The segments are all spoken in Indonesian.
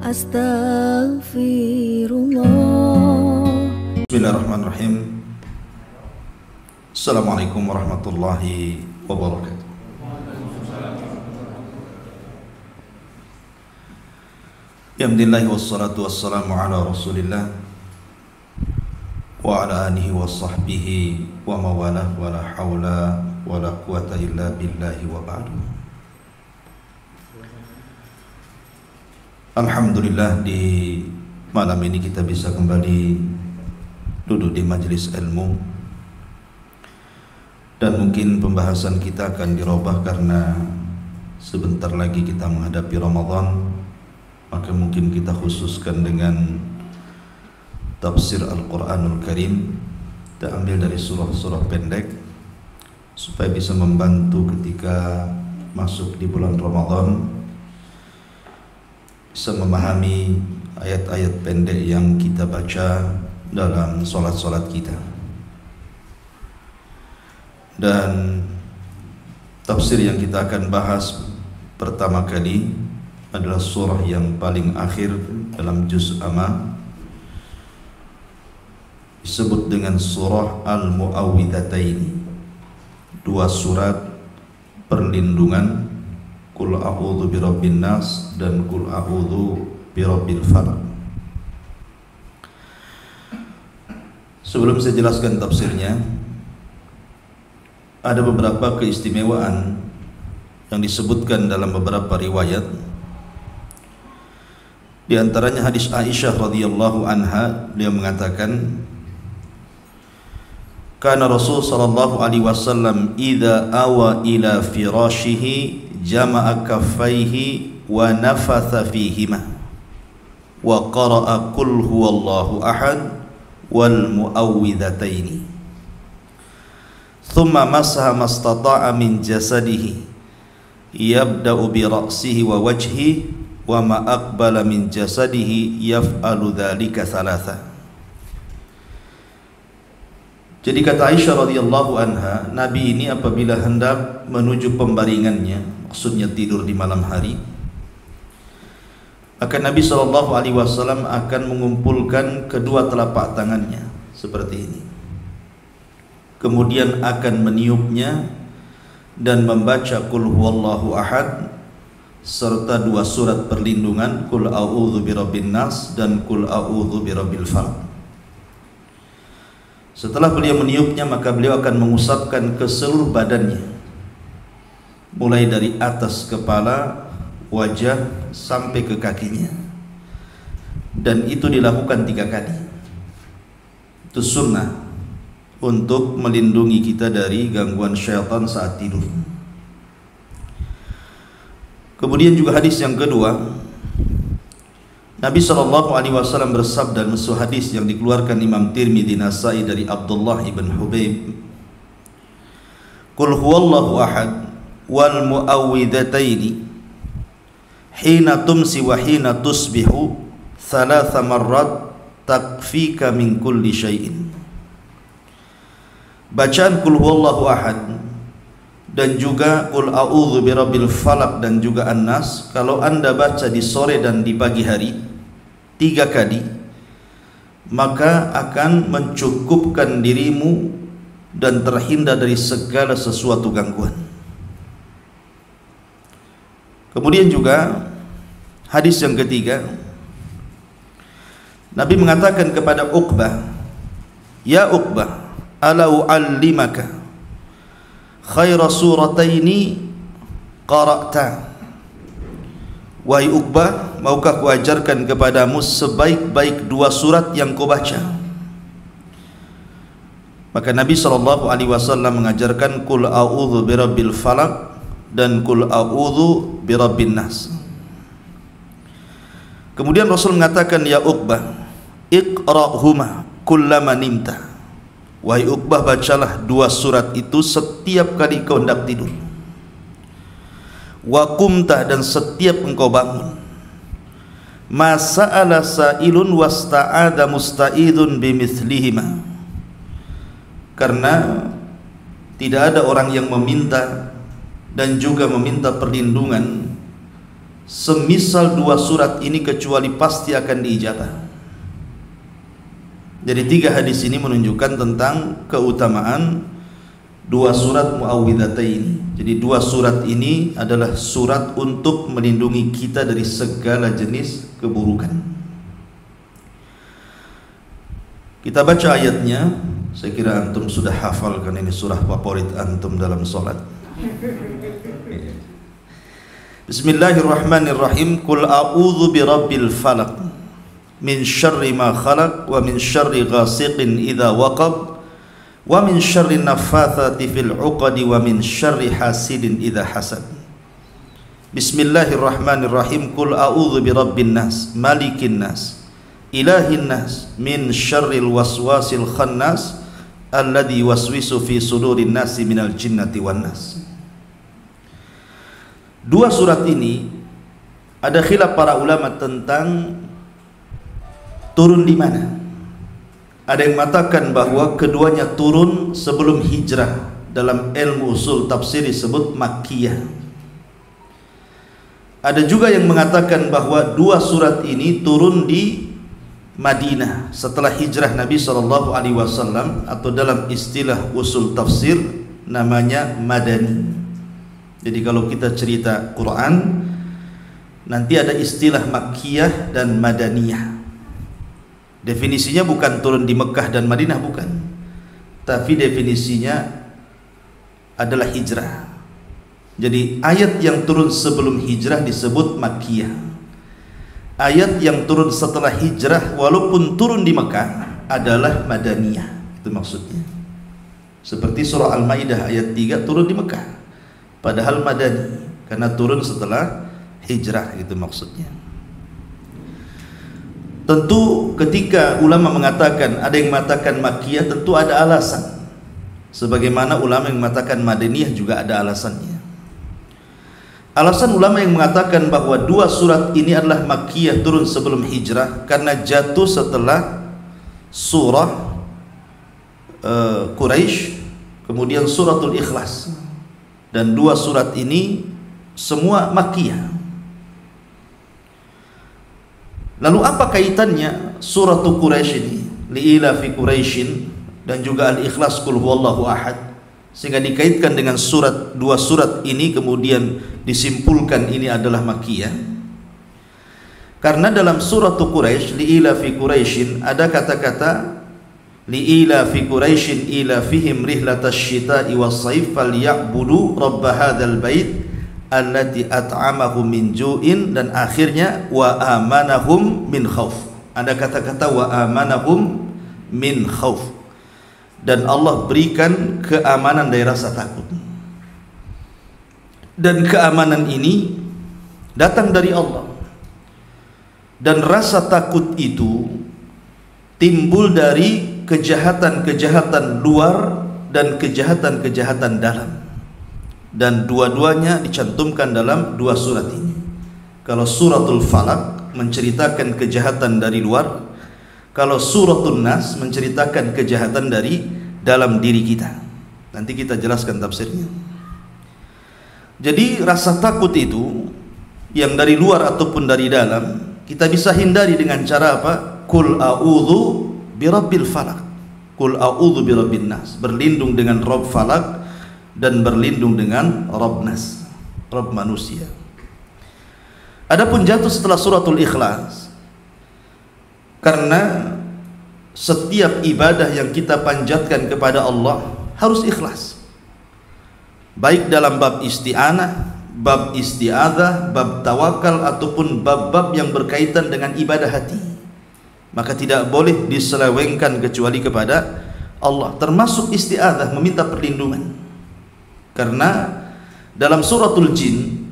Astaghfirullah. Bismillahirrahmanirrahim. Assalamualaikum warahmatullahi wabarakatuh. Alhamdulillah wassalatu wassalamu ala Rasulillah wa ala alihi wa sahbihi wa mawalah wa la hawla wa la quwata illa billahi wa ba'du. Alhamdulillah, di malam ini kita bisa kembali duduk di majelis ilmu, dan mungkin pembahasan kita akan dirubah karena sebentar lagi kita menghadapi Ramadan. Maka mungkin kita khususkan dengan tafsir Al-Quranul Karim. Kita ambil dari surah-surah pendek supaya bisa membantu ketika masuk di bulan Ramadan, bisa memahami ayat-ayat pendek yang kita baca dalam solat-solat kita. Dan tafsir yang kita akan bahas pertama kali adalah surah yang paling akhir dalam juz amma, disebut dengan surah Al-Mu'awwidhataini, dua surat perlindungan, Qul a'udzu birabbin nas dan Qul a'udzu birabbil falaq. Sebelum saya jelaskan tafsirnya, ada beberapa keistimewaan yang disebutkan dalam beberapa riwayat. Di antaranya hadis Aisyah radhiyallahu anha, dia mengatakan, kana Rasul sallallahu alaihi wasallam idza awa ila firashihi jama'a kaffaihi wa nafatha fihima wa qara'a qul huwallahu ahad wal mu'awwidhataini thumma masaha mastata'a min jasadihi yabda'u bi ra'sihi wa wajhihi wa ma aqbala min jasadihi yaf'alu dhalika thalatha. Jadi kata Aisyah radhiyallahu anha, Nabi ini apabila hendak menuju pembaringannya, maksudnya tidur di malam hari, maka Nabi SAW akan mengumpulkan kedua telapak tangannya seperti ini, kemudian akan meniupnya dan membaca Qul huwallahu ahad serta dua surat perlindungan, Qul a'udzu birabbin nas dan Qul a'udzu birabbil falaq. Setelah beliau meniupnya, maka beliau akan mengusapkan ke seluruh badannya, mulai dari atas kepala, wajah sampai ke kakinya, dan itu dilakukan 3 kali. Itu sunnah untuk melindungi kita dari gangguan syaitan saat tidur. Kemudian juga hadis yang kedua, Nabi SAW bersabda dalam sebuah hadis yang dikeluarkan Imam Tirmidzi, Nasai dari Abdullah ibn Hubayb, Qul huwallahu ahad wal mu'awwidhataini hina tumsi wa hina tusbihu thalatha marrat takfika min kulli syai'in. Bacaan Qul huwallahu ahad dan juga Qul a'udzu birabbil falaq dan juga An-Nas, kalau Anda baca di sore dan di pagi hari 3 kali, maka akan mencukupkan dirimu dan terhindar dari segala sesuatu gangguan. Kemudian juga hadis yang ketiga, Nabi mengatakan kepada Uqbah, ya Uqbah, ala u'allimaka khaira surataini qara'ta. Wahai Uqbah, maukah kuajarkan kepadamu sebaik-baik 2 surat yang kau baca? Maka Nabi SAW mengajarkan Qul a'udzu birabbil falaq dan Qul a'udzu birabbin nas. Kemudian Rasul mengatakan, ya Uqbah, iqra'huma kullama nimta. Wahai Uqbah, bacalah 2 surat itu setiap kali kau hendak tidur. Wa qumta, dan setiap engkau bangun. Ma sa'ala sa'ilun wasta'adha musta'idun bimithlihima. Karena tidak ada orang yang meminta dan juga meminta perlindungan semisal dua surat ini kecuali pasti akan diijabah. Jadi tiga hadis ini menunjukkan tentang keutamaan dua surat Muawwidzatain. Jadi dua surat ini adalah surat untuk melindungi kita dari segala jenis keburukan. Kita baca ayatnya. Saya kira antum sudah hafal, kan ini surah favorit antum dalam salat. Bismillahirrahmanirrahim. Qul a'udzu birabbil falaq min syarri ma khalaq wa min syarri ghasiqin idza waqab wa min syarri naffatsati fil 'uqadi wa min syarri hasidin idza hasad. Bismillahirrahmanirrahim. Qul a'udzu birabbin nas malikin nas ilahin nas min syarril waswasil khannas alladzi waswisu fi sudurin nasi minal jinnati wan nas. Dua surat ini ada khilaf para ulama tentang turun di mana. Ada yang mengatakan bahwa keduanya turun sebelum hijrah. Dalam ilmu usul tafsir disebut Makkiyah. Ada juga yang mengatakan bahwa dua surat ini turun di Madinah setelah hijrah Nabi SAW, atau dalam istilah usul tafsir namanya Madani. Jadi kalau kita cerita Quran, nanti ada istilah Makkiyah dan Madaniyah. Definisinya bukan turun di Mekah dan Madinah, bukan, tapi definisinya adalah hijrah. Jadi ayat yang turun sebelum hijrah disebut Makkiyah. Ayat yang turun setelah hijrah walaupun turun di Mekah adalah Madaniyah. Itu maksudnya. Seperti surah Al-Maidah ayat 3 turun di Mekah, padahal Madani karena turun setelah hijrah. Itu maksudnya. Tentu ketika ulama mengatakan, ada yang mengatakan Makkiyah, tentu ada alasan. Sebagaimana ulama yang mengatakan Madaniyah juga ada alasannya. Alasan ulama yang mengatakan bahwa dua surat ini adalah Makkiyah, turun sebelum hijrah, karena jatuh setelah surah Quraisy, kemudian suratul Ikhlas. Dan dua surat ini semua Makkiyah. Lalu apa kaitannya suratul Quraisy ini, li'ila fi Quraisyin, dan juga Al-Ikhlas, Qul huwallahu ahad, sehingga dikaitkan dengan dua surat ini, kemudian disimpulkan ini adalah Makkiyah? Karena dalam suratul Quraisy, li'ila fi Quraisyin, ada kata-kata li'ila fi Quraisyin ila fihim rihlatash syita'i was-saif falyabudu rabb hadzal bait allati at'amahum min ju'in, dan akhirnya wa amanahum min khauf. Ada kata-kata wa amanahum min khauf, dan Allah berikan keamanan dari rasa takut. Dan keamanan ini datang dari Allah. Dan rasa takut itu timbul dari kejahatan-kejahatan luar dan kejahatan-kejahatan dalam. Dan dua-duanya dicantumkan dalam dua surat ini. Kalau suratul Falaq menceritakan kejahatan dari luar, kalau suratul Nas menceritakan kejahatan dari dalam diri kita. Nanti kita jelaskan tafsirnya. Jadi rasa takut itu yang dari luar ataupun dari dalam, kita bisa hindari dengan cara apa? Qul a'udzu birabbil falaq, qul a'udzu birabbin nas, berlindung dengan Rabb Falak dan berlindung dengan Rabb Nas, Rabb manusia. Adapun jatuh setelah suratul Ikhlas, karena setiap ibadah yang kita panjatkan kepada Allah harus ikhlas, baik dalam bab isti'anah, bab isti'adzah, bab tawakal, ataupun bab-bab yang berkaitan dengan ibadah hati. Maka tidak boleh diselewengkan kecuali kepada Allah, termasuk isti'adzah, meminta perlindungan. Karena dalam suratul Jin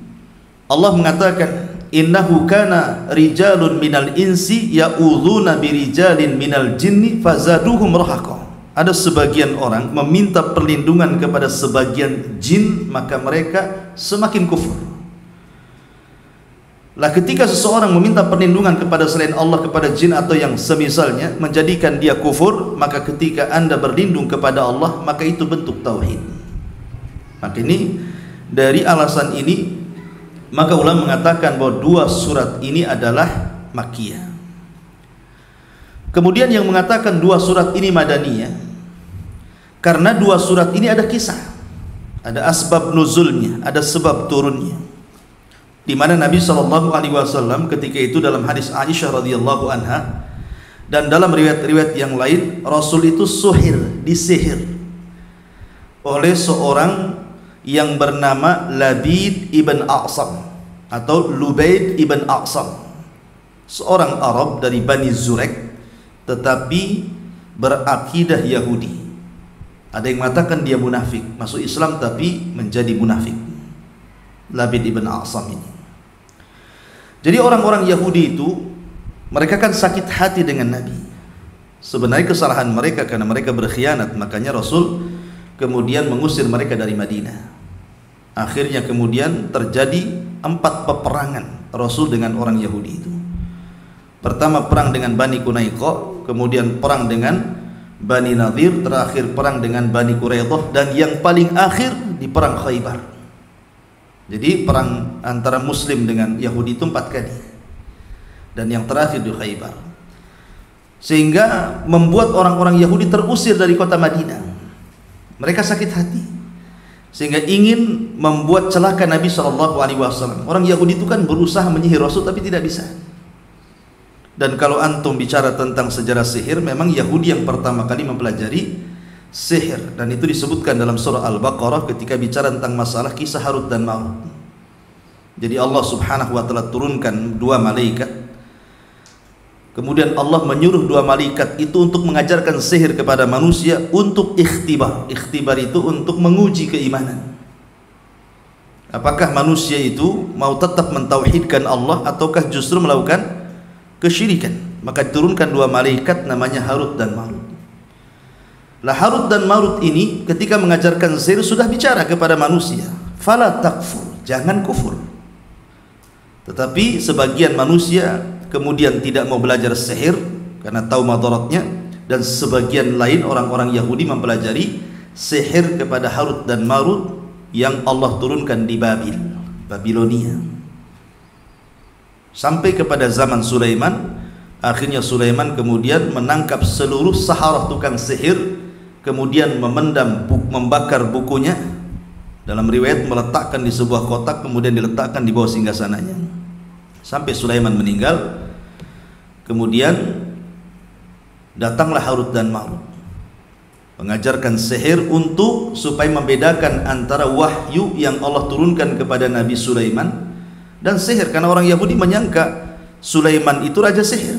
Allah mengatakan, innahu kana rijalun minal insi ya'udzuna birijalin minal jinni fazaduhum rahaqa. Ada sebagian orang meminta perlindungan kepada sebagian jin, maka mereka semakin kufur. Lah ketika seseorang meminta perlindungan kepada selain Allah, kepada jin atau yang semisalnya, menjadikan dia kufur, maka ketika Anda berlindung kepada Allah, maka itu bentuk tauhid. Maka ini, dari alasan ini Maka ulama mengatakan bahwa dua surat ini adalah Makkiyah. Kemudian yang mengatakan dua surat ini Madaniyah, karena dua surat ini ada kisah, ada asbab nuzulnya, ada sebab turunnya, di mana Nabi SAW ketika itu dalam hadis Aisyah radhiyallahu anha dan dalam riwayat-riwayat yang lain, Rasul itu disihir oleh seorang yang bernama Labid ibn A'sam atau Lubaid ibn A'sam, seorang Arab dari Bani Zurek tetapi berakidah Yahudi. Ada yang mengatakan dia munafik, masuk Islam tapi menjadi munafik, Labid ibn A'sam ini. Jadi orang-orang Yahudi itu mereka kan sakit hati dengan Nabi. Sebenarnya kesalahan mereka karena mereka berkhianat, makanya Rasul kemudian mengusir mereka dari Madinah. Akhirnya kemudian terjadi 4 peperangan Rasul dengan orang Yahudi itu. Pertama perang dengan Bani Qunaiqa, kemudian perang dengan Bani Nadir, terakhir perang dengan Bani Quraidah, dan yang paling akhir di perang Khaybar. Jadi perang antara Muslim dengan Yahudi itu 4 kali, dan yang terakhir di Khaybar, sehingga membuat orang-orang Yahudi terusir dari kota Madinah. Mereka sakit hati sehingga ingin membuat celaka Nabi SAW. Orang Yahudi itu kan berusaha menyihir Rasul tapi tidak bisa. Dan kalau antum bicara tentang sejarah sihir, memang Yahudi yang pertama kali mempelajari sihir, dan itu disebutkan dalam surah Al-Baqarah ketika bicara tentang masalah kisah Harut dan Marut. Jadi Allah Subhanahu wa taala turunkan 2 malaikat. Kemudian Allah menyuruh 2 malaikat itu untuk mengajarkan sihir kepada manusia untuk ikhtibar. Ikhtibar itu untuk menguji keimanan. Apakah manusia itu mau tetap mentauhidkan Allah ataukah justru melakukan kesyirikan. Maka diturunkan 2 malaikat namanya Harut dan Marut. Lah Harut dan Marut ini ketika mengajarkan sihir sudah bicara kepada manusia, fala takfur, jangan kufur. Tetapi sebagian manusia kemudian tidak mau belajar sihir karena tahu madaratnya, dan sebagian lain orang-orang Yahudi mempelajari sihir kepada Harut dan Marut yang Allah turunkan di Babilonia. Sampai kepada zaman Sulaiman. Akhirnya Sulaiman kemudian menangkap seluruh saharah tukang sihir, kemudian membakar bukunya, dalam riwayat meletakkan di sebuah kotak, kemudian diletakkan di bawah singgasananya sampai Sulaiman meninggal. Kemudian datanglah Harut dan Marut mengajarkan sihir untuk supaya membedakan antara wahyu yang Allah turunkan kepada Nabi Sulaiman dan sihir, karena orang Yahudi menyangka Sulaiman itu raja sihir.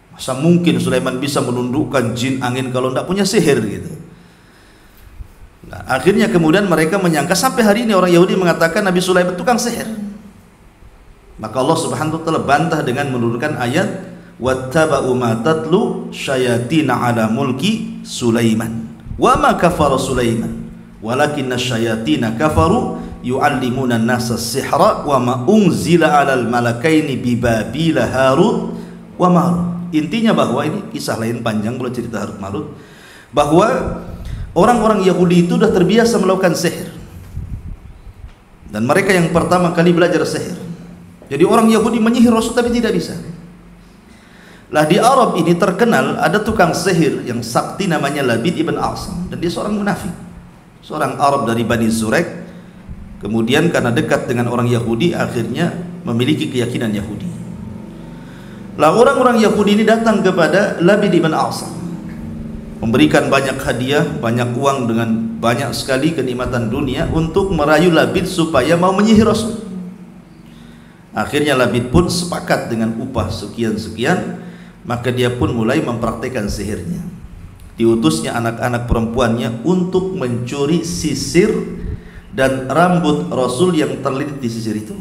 Masa mungkin Sulaiman bisa menundukkan jin angin kalau tidak punya sihir gitu. Nah, akhirnya kemudian mereka menyangka, sampai hari ini orang Yahudi mengatakan Nabi Sulaiman tukang sihir. Maka Allah Subhanahu wa taala bantah dengan menurunkan ayat wattaba'u ma tatlu syayatina ala mulki Sulaiman wa ma kafara Sulaiman walakinna syayatina kafaru yu'allimuna an-nasa as-sihra wa ma unzila 'alal malakaini bi Babila Harut wa Marut. Intinya bahwa ini kisah lain panjang kalau cerita Harut Marut, bahwa orang-orang Yahudi itu sudah terbiasa melakukan sihir, dan mereka yang pertama kali belajar sihir. Jadi orang Yahudi menyihir Rasul tapi tidak bisa. Lah di Arab ini terkenal ada tukang sihir yang sakti namanya Labid ibn A'sam, dan dia seorang munafik, seorang Arab dari Bani Zurek. Kemudian karena dekat dengan orang Yahudi akhirnya memiliki keyakinan Yahudi. Lah orang-orang Yahudi ini datang kepada Labid ibn A'sam, memberikan banyak hadiah, banyak uang dengan banyak sekali kenikmatan dunia untuk merayu Labid supaya mau menyihir Rasul. Akhirnya Labid pun sepakat dengan upah sekian-sekian, maka dia pun mulai mempraktekkan sihirnya. Diutusnya anak-anak perempuannya untuk mencuri sisir dan rambut Rasul yang terlilit di sisir itu,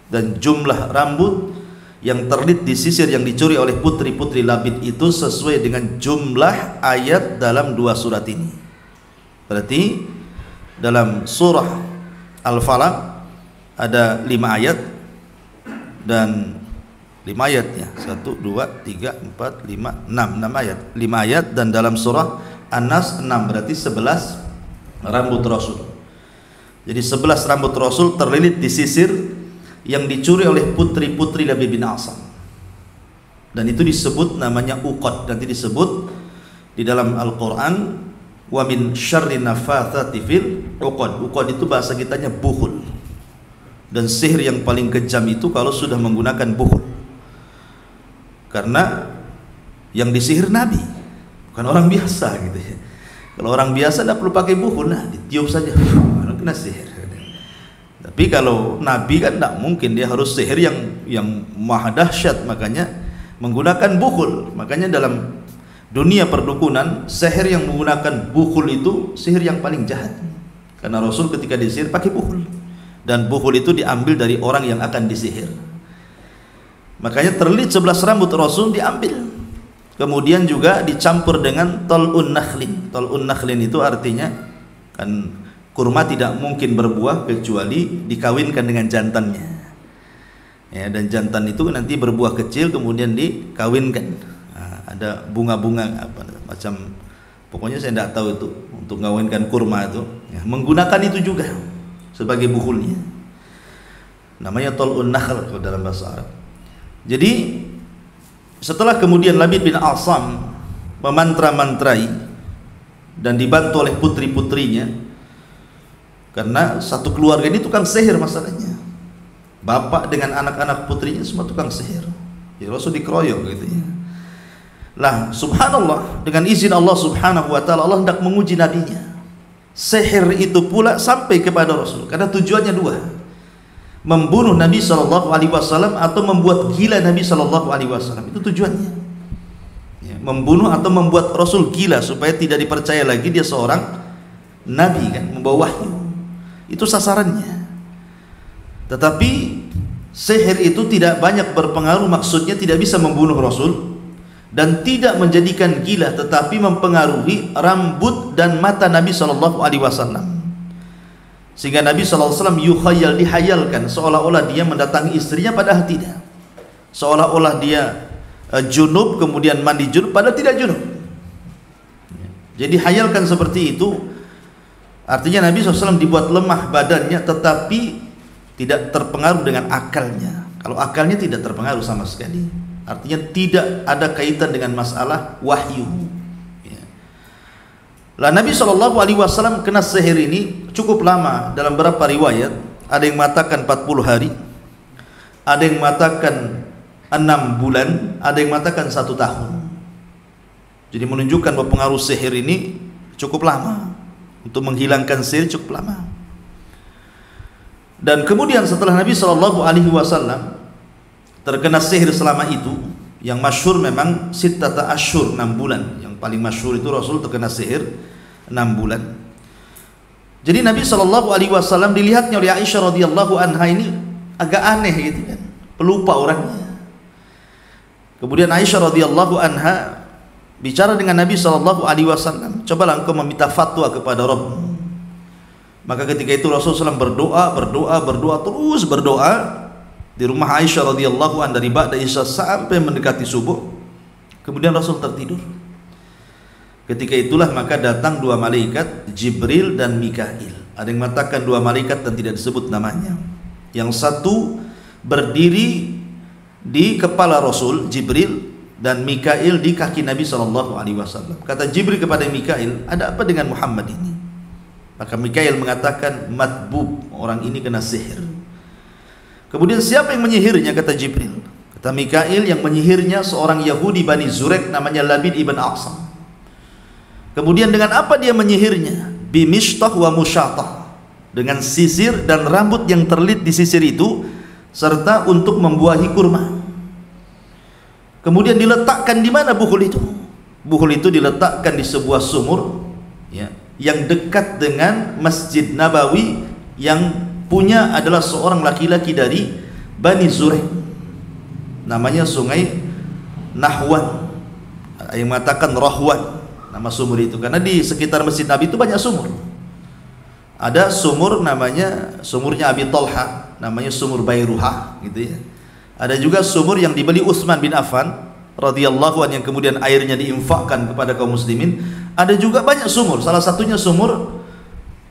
dan jumlah rambut yang terlilit di sisir yang dicuri oleh putri-putri Labid itu sesuai dengan jumlah ayat dalam 2 surat ini. Berarti dalam surah Al-Falaq ada 5 ayat, dan 5 ayat ya, 1, 2, 3, 4, 5, 6 ayat, 5 ayat, dan dalam surah An-Nas 6, berarti 11 rambut Rasul. Jadi 11 rambut Rasul terlilit di sisir yang dicuri oleh putri-putri Labid bin Asam. Dan itu disebut namanya uqad. Nanti disebut di dalam Al-Quran, wa min syarri nafathati fil uqad. Uqad itu bahasa kitanya bukhul. Dan sihir yang paling kejam itu kalau sudah menggunakan bukhul. Karena yang disihir Nabi, bukan orang biasa gitu ya. Kalau orang biasa tidak perlu pakai bukhul, nah ditiup saja, kena sihir. Tapi kalau Nabi kan tidak mungkin, dia harus sihir yang maha dahsyat, makanya menggunakan bukhul. Makanya dalam dunia perdukunan, sihir yang menggunakan bukhul itu sihir yang paling jahat. Karena Rasul ketika disihir pakai bukhul, dan bukhul itu diambil dari orang yang akan disihir. Makanya terlilit 11 rambut Rasul diambil. Kemudian juga dicampur dengan tal'un nakhlin. Tal'un nakhlin itu artinya kan kurma tidak mungkin berbuah kecuali dikawinkan dengan jantannya. Ya, dan jantan itu nanti berbuah kecil kemudian dikawinkan. Nah, ada bunga-bunga apa macam, pokoknya saya tidak tahu itu untuk mengawinkan kurma itu. Ya, menggunakan itu juga sebagai bukhulnya. Namanya tal'un nakhl kalau dalam bahasa Arab. Jadi setelah kemudian Labid bin Asam memantra-mantrai dan dibantu oleh putri-putrinya, karena satu keluarga ini tukang sihir masalahnya, bapak dengan anak-anak putrinya semua tukang sihir. Ya Rasul dikeroyok gitu ya. Lah subhanallah, dengan izin Allah subhanahu wa ta'ala, Allah hendak menguji nabinya. Sihir itu pula sampai kepada Rasul karena tujuannya dua, membunuh Nabi SAW atau membuat gila Nabi SAW. Itu tujuannya ya, membunuh atau membuat Rasul gila supaya tidak dipercaya lagi dia seorang Nabi kan, membawa wahyu. Itu sasarannya. Tetapi sihir itu tidak banyak berpengaruh, maksudnya tidak bisa membunuh Rasul dan tidak menjadikan gila, tetapi mempengaruhi rambut dan mata Nabi SAW. Sehingga Nabi SAW yukhayyal, dihayalkan seolah-olah dia mendatangi istrinya, padahal tidak. Seolah-olah dia junub kemudian mandi junub, padahal tidak junub. Jadi hayalkan seperti itu. Artinya Nabi SAW dibuat lemah badannya tetapi tidak terpengaruh dengan akalnya. Kalau akalnya tidak terpengaruh sama sekali, artinya tidak ada kaitan dengan masalah wahyu. Lah Nabi SAW kena sihir ini cukup lama. Dalam beberapa riwayat ada yang mengatakan 40 hari, ada yang mengatakan 6 bulan, ada yang mengatakan 1 tahun. Jadi menunjukkan bahwa pengaruh sihir ini cukup lama. Untuk menghilangkan sihir cukup lama. Dan kemudian setelah Nabi SAW terkena sihir selama itu, yang masyhur memang sittata asyhur, 6 bulan. Yang paling masyhur itu Rasul terkena sihir 6 bulan. Jadi Nabi SAW dilihatnya oleh Aisyah radhiyallahu anha ini agak aneh gitu kan, pelupa orangnya. Kemudian Aisyah radhiyallahu anha bicara dengan Nabi SAW, cobalah engkau meminta fatwa kepada Rabb. Maka ketika itu Rasulullah SAW berdoa terus berdoa di rumah Aisyah radhiyallahu anha dari ba'da isya sampai mendekati subuh. Kemudian Rasul tertidur. Ketika itulah maka datang 2 malaikat, Jibril dan Mikail. Ada yang mengatakan 2 malaikat dan tidak disebut namanya. Yang satu berdiri di kepala Rasul, Jibril, dan Mikail di kaki Nabi SAW. Kata Jibril kepada Mikail, ada apa dengan Muhammad ini? Maka Mikail mengatakan, matbub, orang ini kena sihir. Kemudian siapa yang menyihirnya? Kata Jibril. Kata Mikail, yang menyihirnya seorang Yahudi Bani Zurek namanya Labid ibn Asam. Kemudian dengan apa dia menyihirnya? Bimishtah wa musyatah, dengan sisir dan rambut yang terlilit di sisir itu, serta untuk membuahi kurma. Kemudian diletakkan di mana bukhul itu? Bukhul itu diletakkan di sebuah sumur ya, yang dekat dengan Masjid Nabawi, yang punya adalah seorang laki-laki dari Bani Zurek, namanya Sungai Nahwan. Ada yang mengatakan Rahwan nama sumur itu, karena di sekitar Masjid Nabi itu banyak sumur. Ada sumur namanya sumurnya Abi Talha, namanya sumur Bairuha gitu ya. Ada juga sumur yang dibeli Utsman bin Affan radhiyallahu anhu yang kemudian airnya diinfakkan kepada kaum muslimin. Ada juga banyak sumur, salah satunya sumur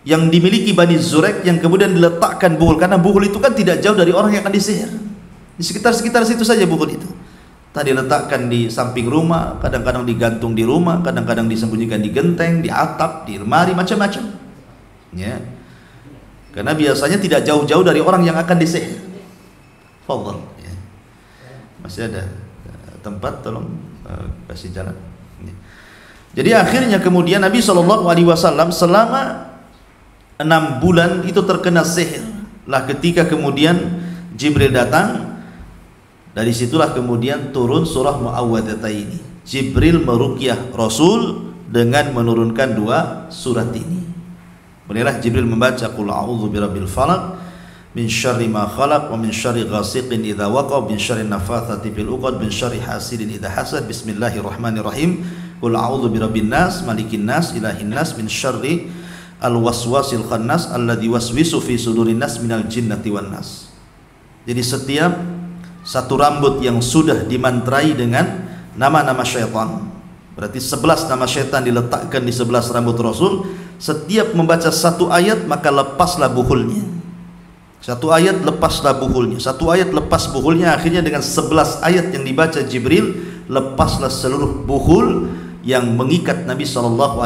yang dimiliki Bani Zurek yang kemudian diletakkan buhul, karena buhul itu kan tidak jauh dari orang yang akan disihir. Di sekitar situ saja buhul itu. Tadi letakkan di samping rumah, kadang-kadang digantung di rumah, kadang-kadang disembunyikan di genteng, di atap, di lemari, macam-macam. Ya. Karena biasanya tidak jauh-jauh dari orang yang akan disihir. Fadhal. Ya. Masih ada tempat, tolong kasih jalan. Ya. Jadi akhirnya kemudian Nabi SAW selama 6 bulan itu terkena sihir. Lah ketika kemudian Jibril datang, dari situlah kemudian turun surah Muawwadataini. Jibril meruqyah Rasul dengan menurunkan 2 surat ini. Mulailah Jibril membaca qul a'udzu birabbil falaq min syarri ma khalaq wa min syarri ghasiqin idza waqa min syarri nafatsati fil 'uqad min syarri hasidin idza hasad bismillahirrahmanirrahim qul a'udzu birabbin nas malikin nas ilahin nas min syarri al-waswasil khannas alladzi waswisu fi sudurin nas minal jinnati wan nas. Jadi setiap satu rambut yang sudah dimantrai dengan nama-nama syaitan, berarti 11 nama syaitan diletakkan di 11 rambut Rasul. Setiap membaca satu ayat maka lepaslah buhulnya. Satu ayat lepaslah buhulnya. Satu ayat lepas buhulnya. Akhirnya dengan 11 ayat yang dibaca Jibril, lepaslah seluruh buhul yang mengikat Nabi SAW,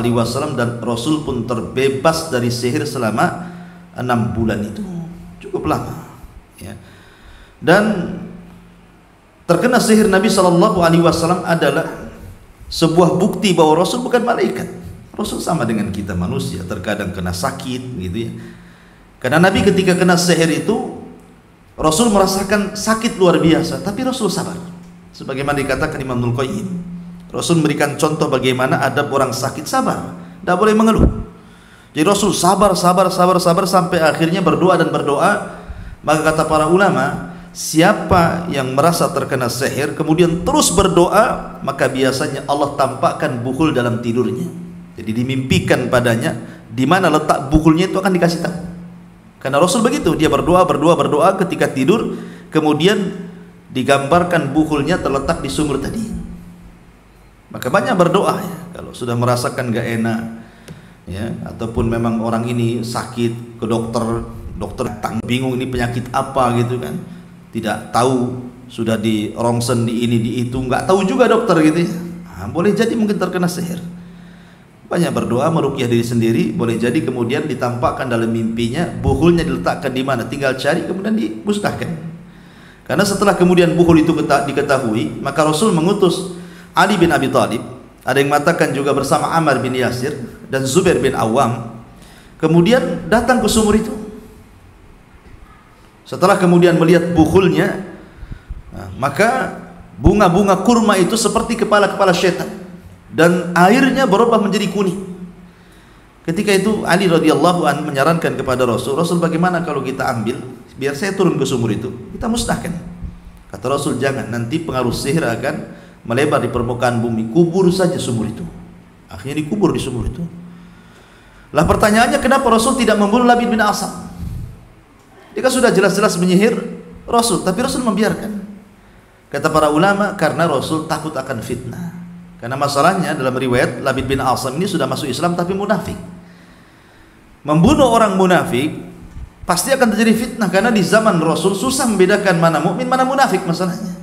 dan Rasul pun terbebas dari sihir selama 6 bulan itu. Cukup lama. Ya. Dan terkena sihir Nabi SAW adalah sebuah bukti bahwa Rasul bukan malaikat. Rasul sama dengan kita manusia, terkadang kena sakit gitu ya. Karena Nabi ketika kena sihir itu Rasul merasakan sakit luar biasa, tapi Rasul sabar. Sebagaimana dikatakan Imam Ibnul Qayyim, Rasul memberikan contoh bagaimana adab orang sakit, sabar, tidak boleh mengeluh. Jadi Rasul sabar sampai akhirnya berdoa dan berdoa. Maka kata para ulama, siapa yang merasa terkena sihir kemudian terus berdoa, maka biasanya Allah tampakkan buhul dalam tidurnya. Jadi dimimpikan padanya di mana letak buhulnya, itu akan dikasih tahu. Karena Rasul begitu, dia berdoa ketika tidur, kemudian digambarkan buhulnya terletak di sumur tadi. Maka banyak berdoa ya, kalau sudah merasakan gak enak ya, ataupun memang orang ini sakit, ke dokter datang bingung ini penyakit apa gitu kan, tidak tahu, sudah di rongsen di ini di itu, nggak tahu juga dokter gitu ya. Boleh jadi mungkin terkena sihir. Banyak berdoa, meruqyah diri sendiri, boleh jadi kemudian ditampakkan dalam mimpinya buhulnya diletakkan di mana, tinggal cari kemudian dimusnahkan. Karena setelah kemudian buhul itu diketahui, maka Rasul mengutus Ali bin Abi Thalib, ada yang mengatakan juga bersama Ammar bin Yasir dan Zubair bin Awam, kemudian datang ke sumur itu. Setelah kemudian melihat buhulnya, maka bunga-bunga kurma itu seperti kepala-kepala syaitan, dan airnya berubah menjadi kuning. Ketika itu Ali radhiyallahu anhu menyarankan kepada Rasul, bagaimana kalau kita ambil, biar saya turun ke sumur itu, kita musnahkan. Kata Rasul, jangan, nanti pengaruh sihir akan melebar di permukaan bumi, kubur saja sumur itu. Akhirnya dikubur di sumur itu. Lah pertanyaannya, kenapa Rasul tidak membunuh Labid bin Asam? Dia kan sudah jelas-jelas menyihir Rasul, tapi Rasul membiarkan. Kata para ulama, karena Rasul takut akan fitnah. Karena masalahnya dalam riwayat, Labid bin Asam ini sudah masuk Islam tapi munafik. Membunuh orang munafik pasti akan terjadi fitnah, karena di zaman Rasul susah membedakan mana mukmin, mana munafik. Masalahnya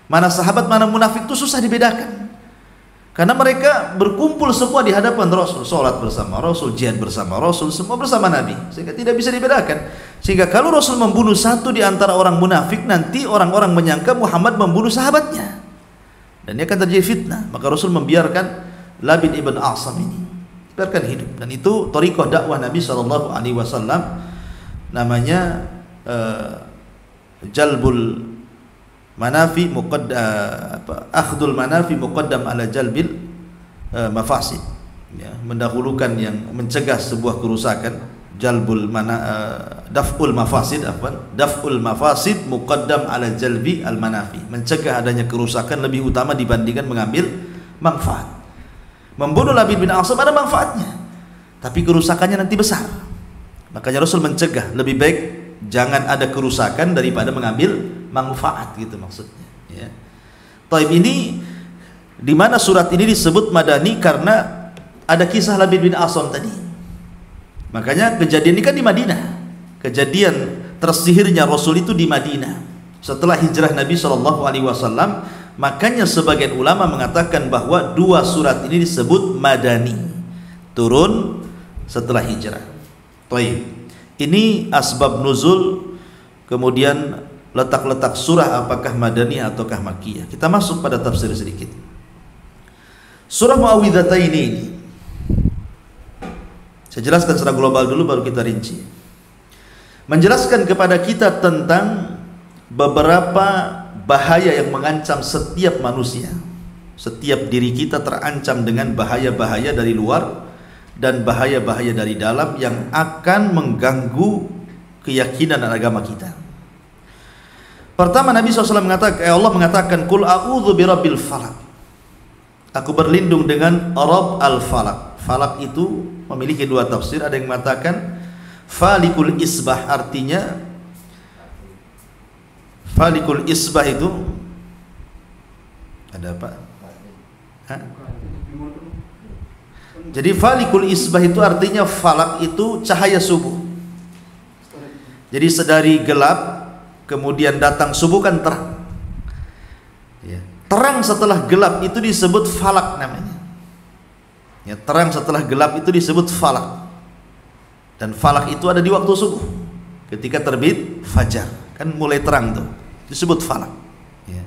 mana sahabat, mana munafik itu susah dibedakan, karena mereka berkumpul semua di hadapan Rasul, sholat bersama Rasul, jihad bersama Rasul, semua bersama Nabi, sehingga tidak bisa dibedakan. Sehingga kalau Rasul membunuh satu di antara orang munafik, nanti orang-orang menyangka Muhammad membunuh sahabatnya, dan ini akan terjadi fitnah. Maka Rasul membiarkan Labid ibn Asam ini, biarkan hidup. Dan itu thariqah dakwah Nabi SAW, namanya jalbul manafi akhdul manafi muqaddam ala jalbil mafasid, ya, mendahulukan yang mencegah sebuah kerusakan. Jalbul daf'ul mafasid muqaddam ala jalbi al manafi, mencegah adanya kerusakan lebih utama dibandingkan mengambil manfaat. Membunuh Labid bin Asam ada manfaatnya, tapi kerusakannya nanti besar. Makanya Rasul mencegah, lebih baik jangan ada kerusakan daripada mengambil manfaat, gitu maksudnya ya. Taib ini di mana surat ini disebut madani karena ada kisah Labid bin Asam tadi. Makanya kejadian ini kan di Madinah. Kejadian tersihirnya Rasul itu di Madinah setelah hijrah Nabi SAW. Makanya sebagian ulama mengatakan bahwa dua surat ini disebut Madani, turun setelah hijrah. Ini asbab nuzul, kemudian letak-letak surah apakah Madani ataukah Makkiyah. Kita masuk pada tafsir sedikit. Surah Muawwidhataini ini saya jelaskan secara global dulu baru kita rinci. Menjelaskan kepada kita tentang beberapa bahaya yang mengancam setiap manusia. Setiap diri kita terancam dengan bahaya-bahaya dari luar dan bahaya-bahaya dari dalam yang akan mengganggu keyakinan dan agama kita. Pertama, Nabi SAW mengatakan, Allah mengatakan, Qul a'udzu birabbil falaq. Aku berlindung dengan Rabb al-Falaq. Falaq itu memiliki dua tafsir. Ada yang mengatakan Falikul Isbah, artinya Falikul Isbah itu ada apa? Hah? Jadi Falikul Isbah itu artinya falak itu cahaya subuh. Jadi sedari gelap kemudian datang subuh kan terang. Ya. Terang setelah gelap itu disebut falak namanya. Ya, terang setelah gelap itu disebut falak. Dan falak itu ada di waktu subuh. Ketika terbit fajar, kan mulai terang tuh. Disebut falak. Ya.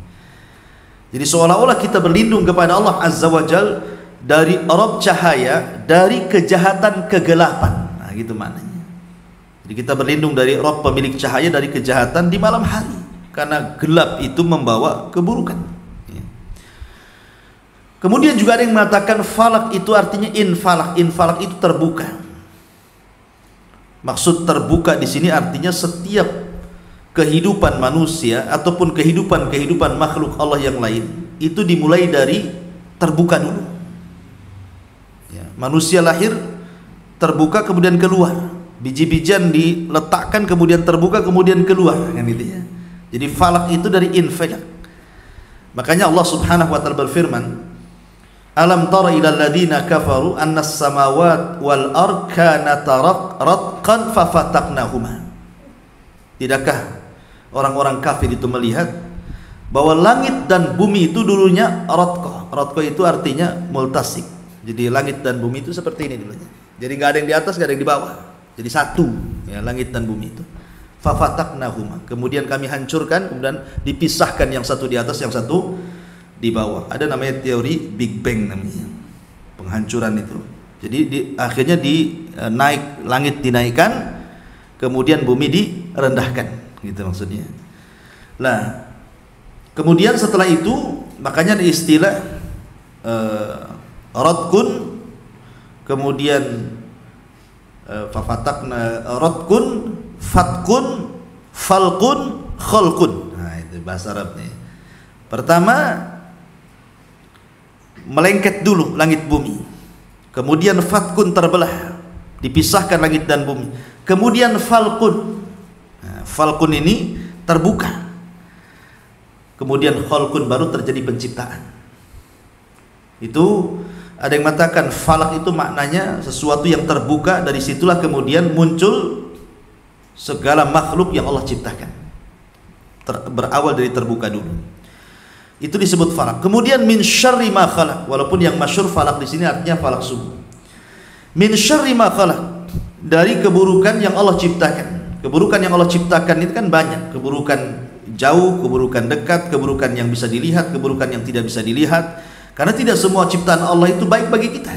Jadi seolah-olah kita berlindung kepada Allah Azza wa Jal dari Rabb cahaya, dari kejahatan kegelapan. Nah, gitu maknanya. Jadi kita berlindung dari Rabb pemilik cahaya dari kejahatan di malam hari, karena gelap itu membawa keburukan. Ya. Kemudian juga ada yang mengatakan falak itu artinya infalak. Infalak itu terbuka. Maksud terbuka di sini artinya setiap kehidupan manusia ataupun kehidupan makhluk Allah yang lain itu dimulai dari terbuka dulu. Ya, manusia lahir terbuka kemudian keluar, biji-bijian diletakkan kemudian terbuka kemudian keluar, kan gitu ya. Jadi falak itu dari infalak. Makanya Allah Subhanahu wa taala berfirman, Alam tara ilal ladina kafaru annas samawat wal ard kanata ratqan fafataqnahuma. Tidakkah orang-orang kafir itu melihat bahwa langit dan bumi itu dulunya ratqa. Ratqa itu artinya multasik. Jadi langit dan bumi itu seperti ini dulunya. Jadi enggak ada yang di atas, enggak ada yang di bawah. Jadi satu, ya, langit dan bumi itu. Fafataqnahuma. Kemudian kami hancurkan, kemudian dipisahkan yang satu di atas, yang satu di bawah. Ada namanya teori Big Bang namanya, penghancuran itu. Jadi akhirnya naik, langit dinaikkan, kemudian bumi direndahkan, gitu maksudnya. Nah, kemudian setelah itu makanya ada istilah radkun, kemudian fafataqna radkun, fatkun, falkun, khalkun. Nah, itu bahasa Arabnya. Pertama melengket dulu langit bumi, kemudian fatkun terbelah, dipisahkan langit dan bumi, kemudian falkun. Nah, falkun ini terbuka, kemudian khalkun baru terjadi penciptaan. Itu ada yang mengatakan falak itu maknanya sesuatu yang terbuka, dari situlah kemudian muncul segala makhluk yang Allah ciptakan. Berawal dari terbuka dulu. Itu disebut falak. Kemudian min syarri ma khalaq, walaupun yang masyhur falak di sini artinya falak subuh. Min syarri ma khalaq, dari keburukan yang Allah ciptakan. Keburukan yang Allah ciptakan itu kan banyak. Keburukan jauh, keburukan dekat, keburukan yang bisa dilihat, keburukan yang tidak bisa dilihat. Karena tidak semua ciptaan Allah itu baik bagi kita.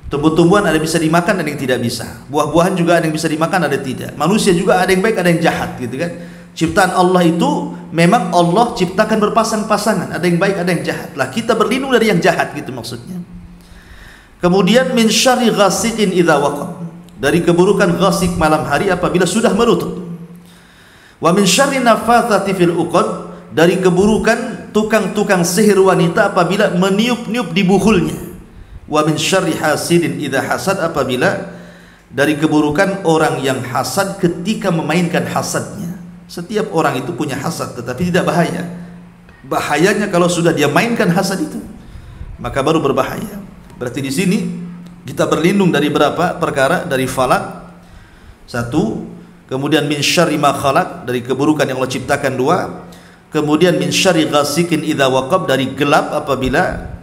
Tumbuh-tumbuhan ada yang bisa dimakan, ada yang tidak bisa. Buah-buahan juga ada yang bisa dimakan, ada yang tidak. Manusia juga ada yang baik, ada yang jahat, gitu kan. Ciptaan Allah itu memang Allah ciptakan berpasang-pasangan, ada yang baik, ada yang jahat. Lah kita berlindung dari yang jahat, gitu maksudnya. Kemudian min syarri ghasiqin idza waqab, dari keburukan ghasik malam hari apabila sudah menutup. Wa min syarri nafatsati fil uqad, dari keburukan tukang-tukang sihir wanita apabila meniup-niup di buhulnya. Wa min syarri hasidin idza hasad, apabila dari keburukan orang yang hasad ketika memainkan hasadnya. Setiap orang itu punya hasad, tetapi tidak bahaya. Bahayanya kalau sudah dia mainkan hasad itu, maka baru berbahaya. Berarti di sini kita berlindung dari berapa perkara? Dari falak, Satu. Kemudian min syarri ma khalaq, dari keburukan yang Allah ciptakan. Dua. Kemudian min syarri ghasikin idza waqab, dari gelap apabila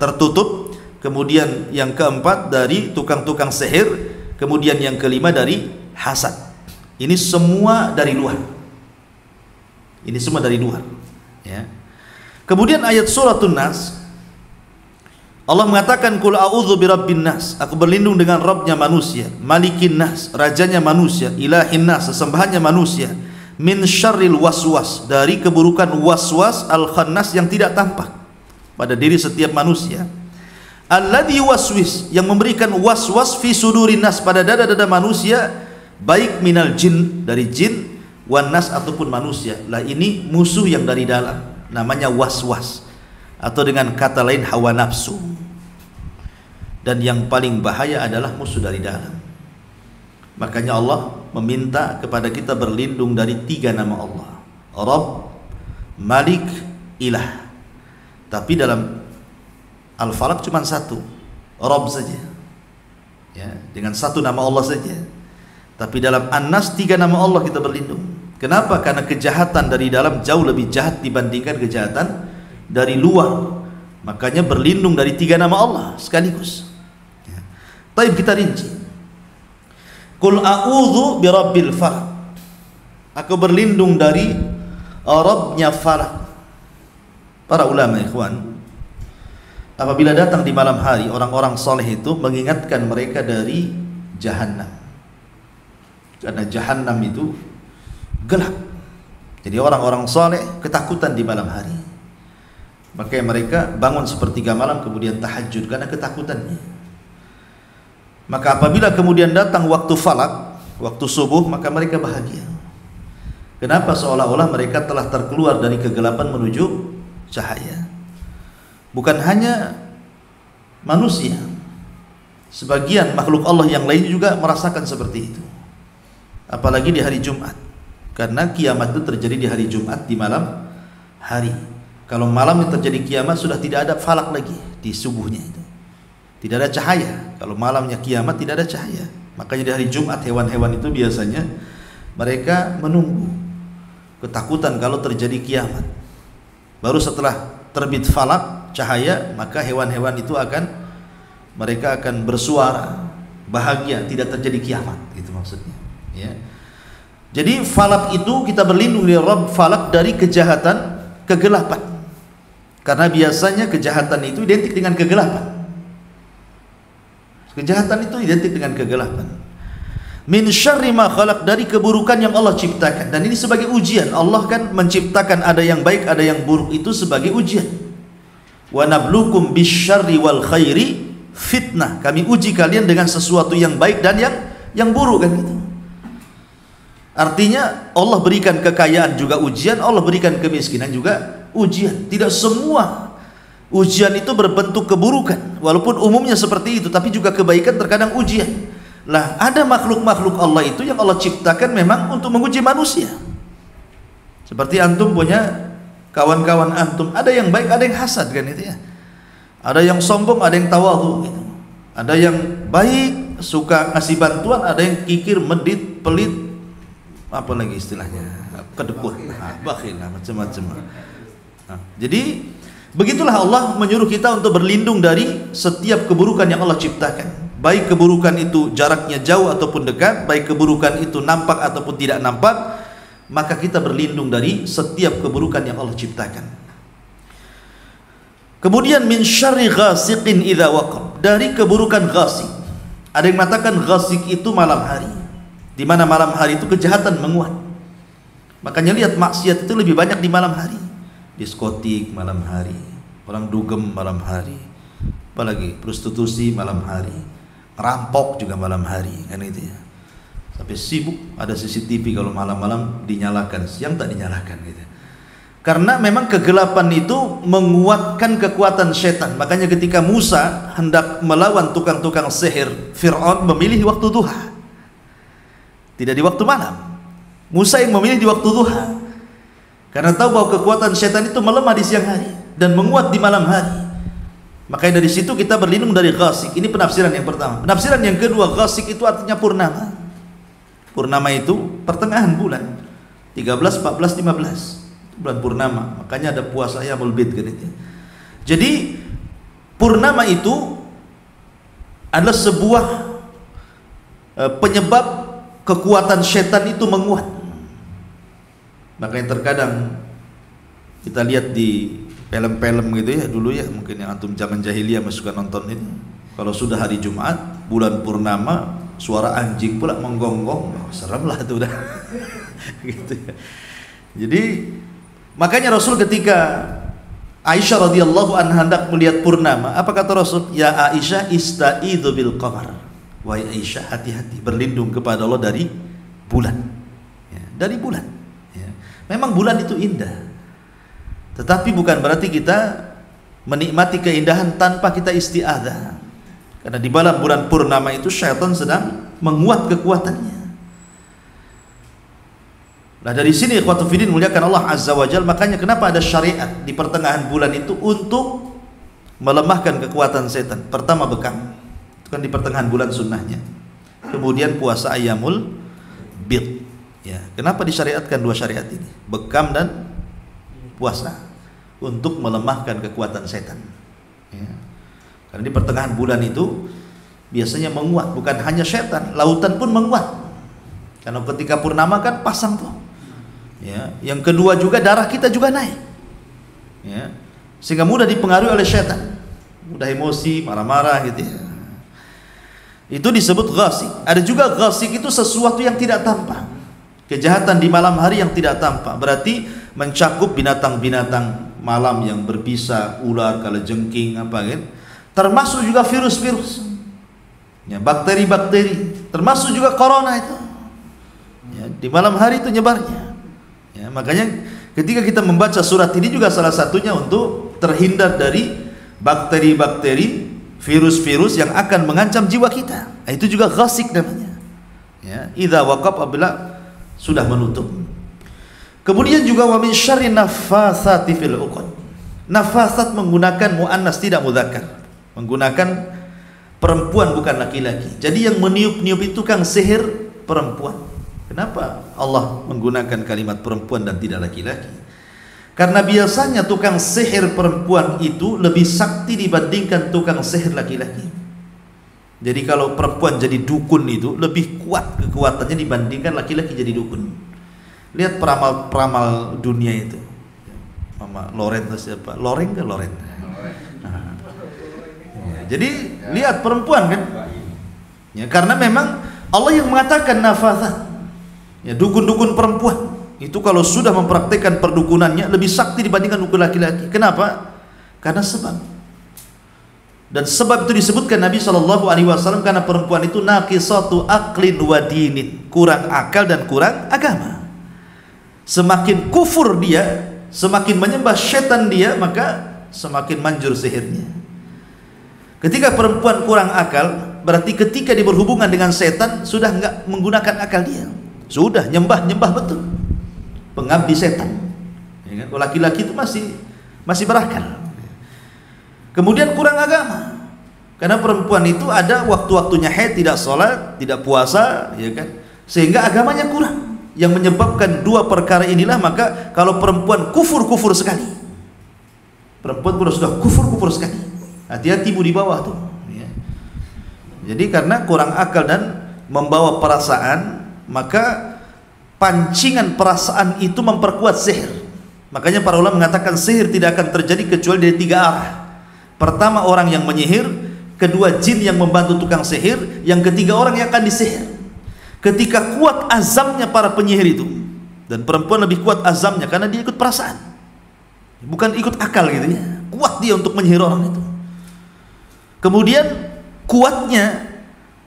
tertutup. Kemudian yang keempat dari tukang-tukang sihir. Kemudian yang kelima dari hasad. Ini semua dari luar. Ini semua dari luar, ya. Kemudian ayat suratun Nas, Allah mengatakan qul a'udzu birabbin nas, aku berlindung dengan Rabbnya manusia, malikin nas, rajanya manusia, ilahin nas, sesembahannya manusia, min syarril waswas, dari keburukan waswas al-khannas yang tidak tampak pada diri setiap manusia, alladzi waswis, yang memberikan waswas fi sudurin nas, pada dada-dada manusia, baik minal jin, dari jin, wan nas, ataupun manusia. Lah ini musuh yang dari dalam, namanya waswas, atau dengan kata lain hawa nafsu. Dan yang paling bahaya adalah musuh dari dalam. Makanya Allah meminta kepada kita berlindung dari 3 nama Allah: Rabb, Malik, Ilah. Tapi dalam Al-Falaq cuma 1, Rabb saja, ya, dengan 1 nama Allah saja. Tapi dalam An-Nas 3 nama Allah kita berlindung. Kenapa? Karena kejahatan dari dalam jauh lebih jahat dibandingkan kejahatan dari luar. Makanya berlindung dari 3 nama Allah sekaligus, ya. Taib, kita rinci. Qul a'udzu birabbil falaq, aku berlindung dari Rabbnya falak. Para ulama ikhwan, apabila datang di malam hari, orang-orang soleh itu mengingatkan mereka dari Jahannam. Karena Jahannam itu gelap. Jadi orang-orang soleh ketakutan di malam hari. Makanya mereka bangun sepertiga malam kemudian tahajud karena ketakutannya. Maka apabila kemudian datang waktu falak, waktu subuh, maka mereka bahagia. Kenapa? Seolah-olah mereka telah terkeluar dari kegelapan menuju cahaya. Bukan hanya manusia, sebagian makhluk Allah yang lain juga merasakan seperti itu. Apalagi di hari Jumat, karena kiamat itu terjadi di hari Jumat, di malam hari. Kalau malam yang terjadi kiamat sudah tidak ada falak lagi di subuhnya itu, tidak ada cahaya. Kalau malamnya kiamat tidak ada cahaya. Makanya di hari Jumat hewan-hewan itu biasanya mereka menunggu, ketakutan kalau terjadi kiamat. Baru setelah terbit falak cahaya, maka hewan-hewan itu mereka akan bersuara bahagia, tidak terjadi kiamat, gitu maksudnya, ya. Jadi falak itu kita berlindung dari Rabb falak, dari kejahatan, kegelapan. Karena biasanya kejahatan itu identik dengan kegelapan. Kejahatan itu identik dengan kegelapan. Min syarri ma khalaq, dari keburukan yang Allah ciptakan. Dan ini sebagai ujian. Allah kan menciptakan ada yang baik, ada yang buruk, itu sebagai ujian. Wa nablukum bisyarri wal khairi fitnah. Kami uji kalian dengan sesuatu yang baik dan yang buruk, kan gitu. Artinya Allah berikan kekayaan juga ujian, Allah berikan kemiskinan juga ujian. Tidak semua ujian itu berbentuk keburukan, walaupun umumnya seperti itu, tapi juga kebaikan terkadang ujian. Lah, ada makhluk-makhluk Allah itu yang Allah ciptakan memang untuk menguji manusia. Seperti antum punya kawan-kawan antum, ada yang baik, ada yang hasad, kan itu ya. Ada yang sombong, ada yang tawadhu gitu. Ada yang baik, suka ngasih bantuan, ada yang kikir, medit, pelit, apa lagi istilahnya, kedekut, bakhil, macam-macam. Jadi begitulah Allah menyuruh kita untuk berlindung dari setiap keburukan yang Allah ciptakan. Baik keburukan itu jaraknya jauh ataupun dekat, baik keburukan itu nampak ataupun tidak nampak, maka kita berlindung dari setiap keburukan yang Allah ciptakan. Kemudian min syarri ghasiqin idza waqab, dari keburukan ghasik. Ada yang mengatakan ghasik itu malam hari, di mana malam hari itu kejahatan menguat. Makanya lihat maksiat itu lebih banyak di malam hari. Diskotik malam hari, orang dugem malam hari, apalagi prostitusi malam hari, rampok juga malam hari, kan itu ya. Sampai sibuk ada CCTV kalau malam-malam dinyalakan, siang tak dinyalakan gitu. Karena memang kegelapan itu menguatkan kekuatan setan. Makanya ketika Musa hendak melawan tukang-tukang sihir Fir'aun, memilih waktu duha, tidak di waktu malam. Musa yang memilih di waktu duha, karena tahu bahwa kekuatan setan itu melemah di siang hari dan menguat di malam hari. Makanya dari situ kita berlindung dari ghasik. Ini penafsiran yang pertama. Penafsiran yang kedua, ghasik itu artinya purnama. Purnama itu pertengahan bulan 13, 14, 15 bulan purnama, makanya ada puasa Ayyamul Bid gitu. Jadi purnama itu adalah sebuah penyebab kekuatan setan itu menguat. Makanya terkadang kita lihat di film-film gitu ya dulu ya, mungkin yang antum zaman jahiliyah masih suka nonton itu, kalau sudah hari Jumat bulan purnama suara anjing pula menggonggong, serem lah itu udah gitu ya. Jadi makanya Rasul ketika Aisyah radhiyallahu anha hendak melihat purnama, apa kata Rasul? Ya Aisyah, ista'idzu bil qamar. Wahai Aisyah, hati-hati berlindung kepada Allah dari bulan. Ya, dari bulan. Ya. Memang bulan itu indah. Tetapi bukan berarti kita menikmati keindahan tanpa kita isti'adzah. Karena di malam bulan purnama itu syaitan sedang menguat kekuatannya. Nah dari sini ikhwatu fiddin muliakan Allah Azza wa Jalla, makanya kenapa ada syariat di pertengahan bulan itu untuk melemahkan kekuatan setan. Pertama bekam, itu kan di pertengahan bulan sunnahnya. Kemudian puasa Ayyamul Bid. Ya, kenapa disyariatkan dua syariat ini? Bekam dan puasa untuk melemahkan kekuatan setan. Ya. Karena di pertengahan bulan itu biasanya menguat, bukan hanya setan, lautan pun menguat. Karena ketika purnama kan pasang tuh. Ya, yang kedua juga darah kita juga naik. Ya. Sehingga mudah dipengaruhi oleh setan. Mudah emosi, marah-marah gitu ya. Itu disebut ghasik. Ada juga ghasik itu sesuatu yang tidak tampak. Kejahatan di malam hari yang tidak tampak. Berarti mencakup binatang-binatang malam yang berbisa, ular, kalajengking, apa kan? Termasuk juga virus-virus. Ya, bakteri-bakteri, termasuk juga corona itu. Ya, di malam hari itu nyebarnya. Ya, makanya ketika kita membaca surat ini juga salah satunya untuk terhindar dari bakteri-bakteri, virus-virus yang akan mengancam jiwa kita. Nah, itu juga ghasik namanya. Ya, idza waqab, apabila sudah menutup. Kemudian juga wa min syarri naffatsati fil 'uqad. Nafasat menggunakan muannas tidak mudzakkar. Menggunakan perempuan bukan laki-laki. Jadi yang meniup-niup itu kan sihir perempuan. Kenapa Allah menggunakan kalimat perempuan dan tidak laki-laki? Karena biasanya tukang sihir perempuan itu lebih sakti dibandingkan tukang sihir laki-laki. Jadi kalau perempuan jadi dukun itu lebih kuat kekuatannya dibandingkan laki-laki jadi dukun. Lihat peramal-peramal dunia itu. Mama Loren atau siapa? Loreng ke Loren? Nah. Ya, jadi lihat perempuan kan? Ya, karena memang Allah yang mengatakan nafasat. Ya, dukun-dukun perempuan itu kalau sudah mempraktikkan perdukunannya lebih sakti dibandingkan dukun laki-laki. Kenapa? Karena sebab. Dan sebab itu disebutkan Nabi SAW karena perempuan itu naqisatu aqlin wa dinin, kurang akal dan kurang agama. Semakin kufur dia, semakin menyembah setan dia, maka semakin manjur sihirnya. Ketika perempuan kurang akal, berarti ketika dia berhubungan dengan setan sudah enggak menggunakan akal dia. Sudah nyembah betul, pengabdi setan. Ya kan? Laki-laki itu masih berakal. Kemudian kurang agama, karena perempuan itu ada waktu-waktunya haid, tidak sholat, tidak puasa, ya kan? Sehingga agamanya kurang. Yang menyebabkan dua perkara inilah, maka kalau perempuan kufur sekali, perempuan sudah kufur sekali, hati-hati bu di bawah tuh. Ya. Jadi karena kurang akal dan membawa perasaan, maka pancingan perasaan itu memperkuat sihir. Makanya para ulama mengatakan sihir tidak akan terjadi kecuali dari tiga arah. Pertama orang yang menyihir, kedua jin yang membantu tukang sihir, yang ketiga orang yang akan disihir. Ketika kuat azamnya para penyihir itu, dan perempuan lebih kuat azamnya karena dia ikut perasaan, bukan ikut akal gitu ya. Kuat dia untuk menyihir orang itu. Kemudian kuatnya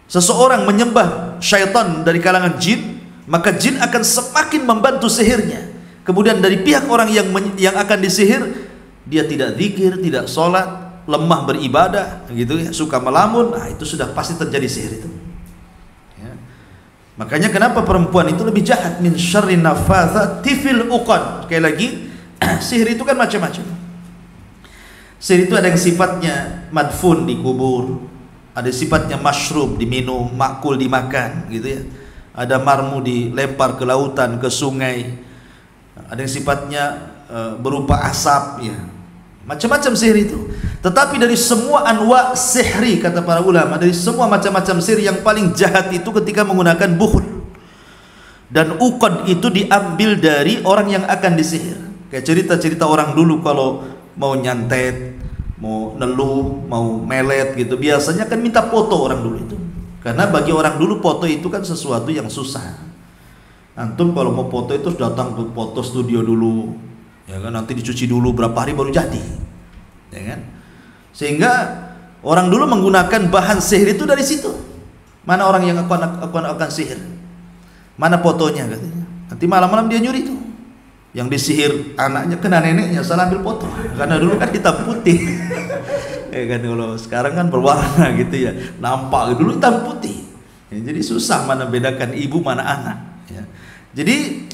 seseorang menyembah syaitan dari kalangan jin, maka jin akan semakin membantu sihirnya. Kemudian dari pihak orang yang akan disihir, dia tidak zikir, tidak sholat, lemah beribadah, gitu ya, suka melamun, nah itu sudah pasti terjadi sihir itu. Ya. Makanya kenapa perempuan itu lebih jahat, min syarri naffatsati fil 'uqad. Sekali lagi, sihir itu kan macam-macam. Sihir itu ada yang sifatnya madfun, dikubur, ada sifatnya masyrub, diminum, makul, dimakan, gitu ya. ada marmu dilempar ke lautan, ke sungai, ada yang sifatnya berupa asap, ya, macam-macam sihir itu. Tetapi dari semua anwa sihri, kata para ulama, dari semua macam-macam sihir yang paling jahat itu ketika menggunakan bukhul. Dan uqad itu diambil dari orang yang akan disihir. Kayak cerita-cerita orang dulu kalau mau nyantet, mau neluh, mau melet gitu, biasanya kan minta foto orang dulu itu. Karena bagi orang dulu foto itu kan sesuatu yang susah. Antum kalau mau foto itu datang ke foto studio dulu, ya kan, nanti dicuci dulu berapa hari baru jadi, ya kan. Sehingga orang dulu menggunakan bahan sihir itu dari situ. Mana orang yang akan sihir? Mana fotonya katanya? Nanti malam-malam dia nyuri itu. Yang disihir anaknya kena neneknya, salah ambil foto. Karena dulu kan hitam putih. Ya kan, kalau sekarang kan berwarna gitu ya, nampak. Dulu hitam putih. Ya, jadi susah mana bedakan ibu mana anak. Ya. Jadi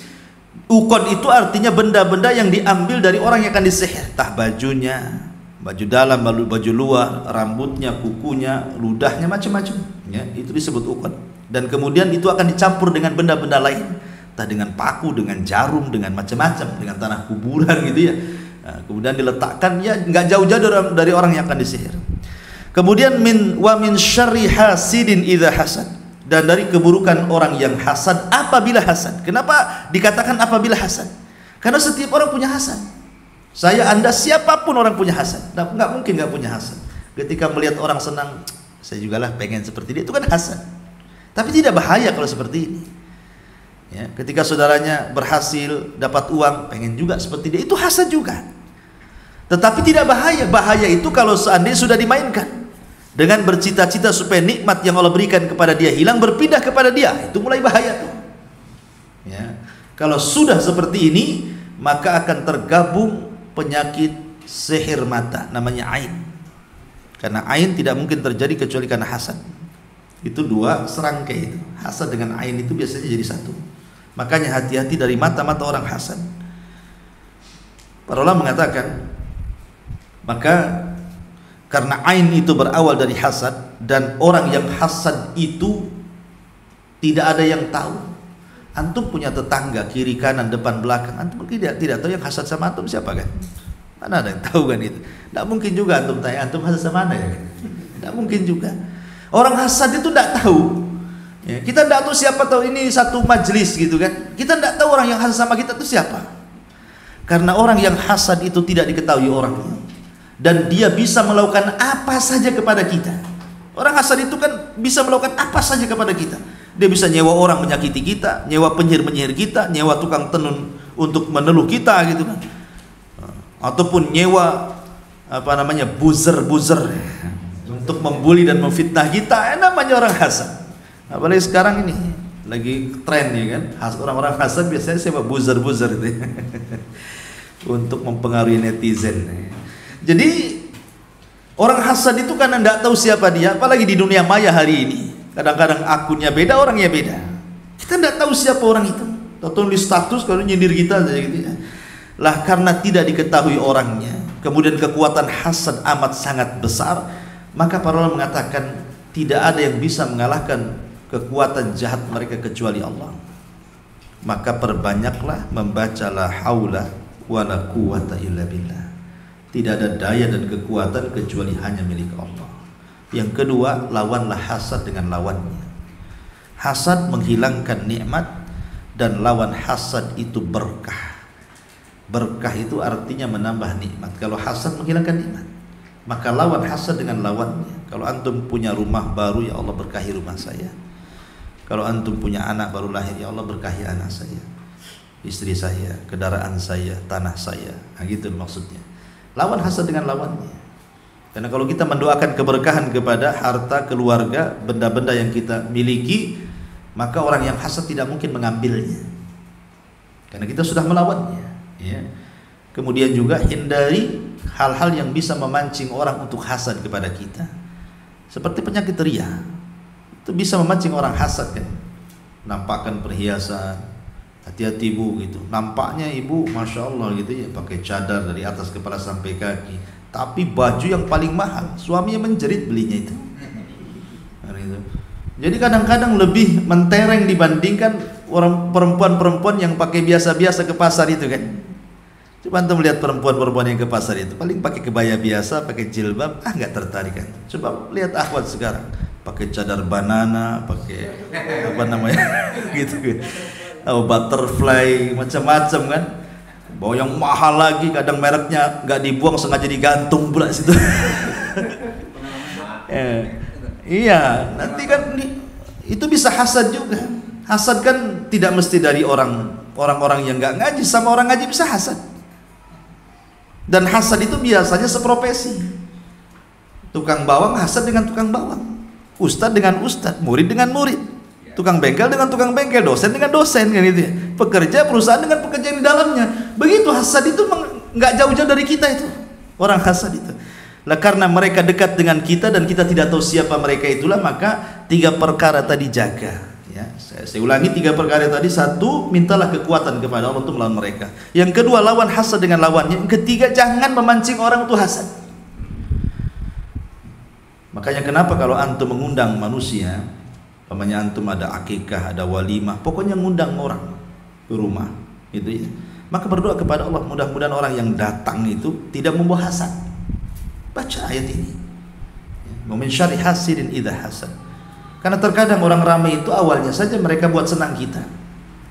ukon itu artinya benda-benda yang diambil dari orang yang akan disihir. Entah bajunya, baju dalam, baju luar, rambutnya, kukunya, ludahnya, macam-macam. Ya, itu disebut ukon. Dan kemudian itu akan dicampur dengan benda-benda lain. Entah dengan paku, dengan jarum, dengan macam-macam, dengan tanah kuburan gitu ya. Nah, kemudian diletakkan, ya nggak jauh-jauh dari orang yang akan disihir. Kemudian min syarri hasidin idza hasad, dan dari keburukan orang yang hasad apabila hasad. Kenapa dikatakan apabila hasad? Karena setiap orang punya hasad. Saya, Anda, siapapun orang punya hasad. Nah, nggak mungkin nggak punya hasad. Ketika melihat orang senang, saya juga lah pengen seperti dia, itu kan hasad. Tapi tidak bahaya kalau seperti ini. Ya, ketika saudaranya berhasil dapat uang, pengen juga seperti dia, itu hasad juga. Tetapi tidak bahaya. Bahaya itu kalau seandainya sudah dimainkan dengan bercita-cita supaya nikmat yang Allah berikan kepada dia hilang, berpindah kepada dia, itu mulai bahaya tuh. Ya, kalau sudah seperti ini, maka akan tergabung penyakit sihir mata, namanya ain. Karena ain tidak mungkin terjadi kecuali karena hasad. Itu dua serangkai itu. Hasad dengan ain itu biasanya jadi satu. Makanya hati-hati dari mata-mata orang hasad. Para ulama mengatakan, maka karena ain itu berawal dari hasad, dan orang yang hasad itu tidak ada yang tahu. Antum punya tetangga kiri kanan depan belakang, antum tidak tahu yang hasad sama antum siapa kan? Mana ada yang tahu kan itu? Tidak mungkin juga antum tanya antum hasad sama mana ya? Tidak mungkin juga. Orang hasad itu tidak tahu. Ya, kita tidak tahu siapa, tahu ini satu majelis gitu kan. Kita tidak tahu orang yang hasad sama kita itu siapa. Karena orang yang hasad itu tidak diketahui orangnya, dan dia bisa melakukan apa saja kepada kita. Orang hasad itu kan bisa melakukan apa saja kepada kita. Dia bisa nyewa orang menyakiti kita, nyewa penyihir-penyihir kita, nyewa tukang tenun untuk meneluh kita gitu kan. Ataupun nyewa buzzer untuk membuli dan memfitnah kita. Namanya orang hasad. Apalagi sekarang ini lagi tren ya kan, orang-orang hasad biasanya sewa buzzer itu ya. Untuk mempengaruhi netizen. Jadi orang hasad itu karena tidak tahu siapa dia, apalagi di dunia maya hari ini. Kadang-kadang akunnya beda, orangnya beda. Kita tidak tahu siapa orang itu. Tulis status kalau nyindir kita saja gitu ya. Lah karena tidak diketahui orangnya, kemudian kekuatan hasad amat sangat besar, maka para ulama mengatakan tidak ada yang bisa mengalahkan kekuatan jahat mereka kecuali Allah. Maka perbanyaklah membaca la haula wala quwata illa billah. Tidak ada daya dan kekuatan kecuali hanya milik Allah. Yang kedua, lawanlah hasad dengan lawannya. Hasad menghilangkan nikmat, dan lawan hasad itu berkah. Berkah itu artinya menambah nikmat. Kalau hasad menghilangkan nikmat, maka lawan hasad dengan lawannya. Kalau antum punya rumah baru, ya Allah berkahi rumah saya. Kalau antum punya anak baru lahir, ya Allah berkahi anak saya, istri saya, kendaraan saya, tanah saya. Nah, gitu maksudnya. Lawan hasad dengan lawannya. Karena kalau kita mendoakan keberkahan kepada harta, keluarga, benda-benda yang kita miliki, maka orang yang hasad tidak mungkin mengambilnya. Karena kita sudah melawannya. Ya. Kemudian juga hindari hal-hal yang bisa memancing orang untuk hasad kepada kita. Seperti penyakit ria. Itu bisa memancing orang hasad kan. Nampakkan perhiasan, hati-hati ibu gitu. Nampaknya ibu masya Allah gitu ya, pakai cadar dari atas kepala sampai kaki, tapi baju yang paling mahal, suaminya menjerit belinya itu. Jadi kadang-kadang lebih mentereng dibandingkan orang perempuan-perempuan yang pakai biasa-biasa ke pasar itu kan. Coba antum lihat perempuan-perempuan yang ke pasar itu, paling pakai kebaya biasa, pakai jilbab, nggak tertarik kan. Coba lihat akhwat sekarang, pakai cadar banana, pakai apa namanya, gitu kan. Oh, butterfly, macam-macam kan. Bawa yang mahal lagi, kadang mereknya nggak dibuang, sengaja digantung pula situ. Iya, nanti kan itu bisa hasad juga. Hasad kan tidak mesti dari orang-orang yang nggak ngaji, sama orang ngaji bisa hasad. Dan hasad itu biasanya seprofesi. Tukang bawang hasad dengan tukang bawang, ustadz dengan ustadz, murid dengan murid, tukang bengkel dengan tukang bengkel, dosen dengan dosen kan gitu ya. Pekerja perusahaan dengan pekerja di dalamnya. Begitu hasad itu nggak jauh-jauh dari kita itu. Orang hasad itu. Lah karena mereka dekat dengan kita dan kita tidak tahu siapa mereka itulah, maka 3 perkara tadi jaga. Ya, saya ulangi 3 perkara tadi. 1, mintalah kekuatan kepada Allah untuk melawan mereka. Yang kedua, lawan hasad dengan lawannya. Yang ketiga, jangan memancing orang untuk hasad. Makanya kenapa kalau antum mengundang manusia, umpamanya antum ada akikah, ada walimah, pokoknya ngundang orang ke rumah, gitu ya. Maka berdoa kepada Allah, mudah-mudahan orang yang datang itu tidak membawa hasad. Baca ayat ini. Wa min syarri hasidin idza hasad. Karena terkadang orang ramai itu awalnya saja mereka buat senang kita.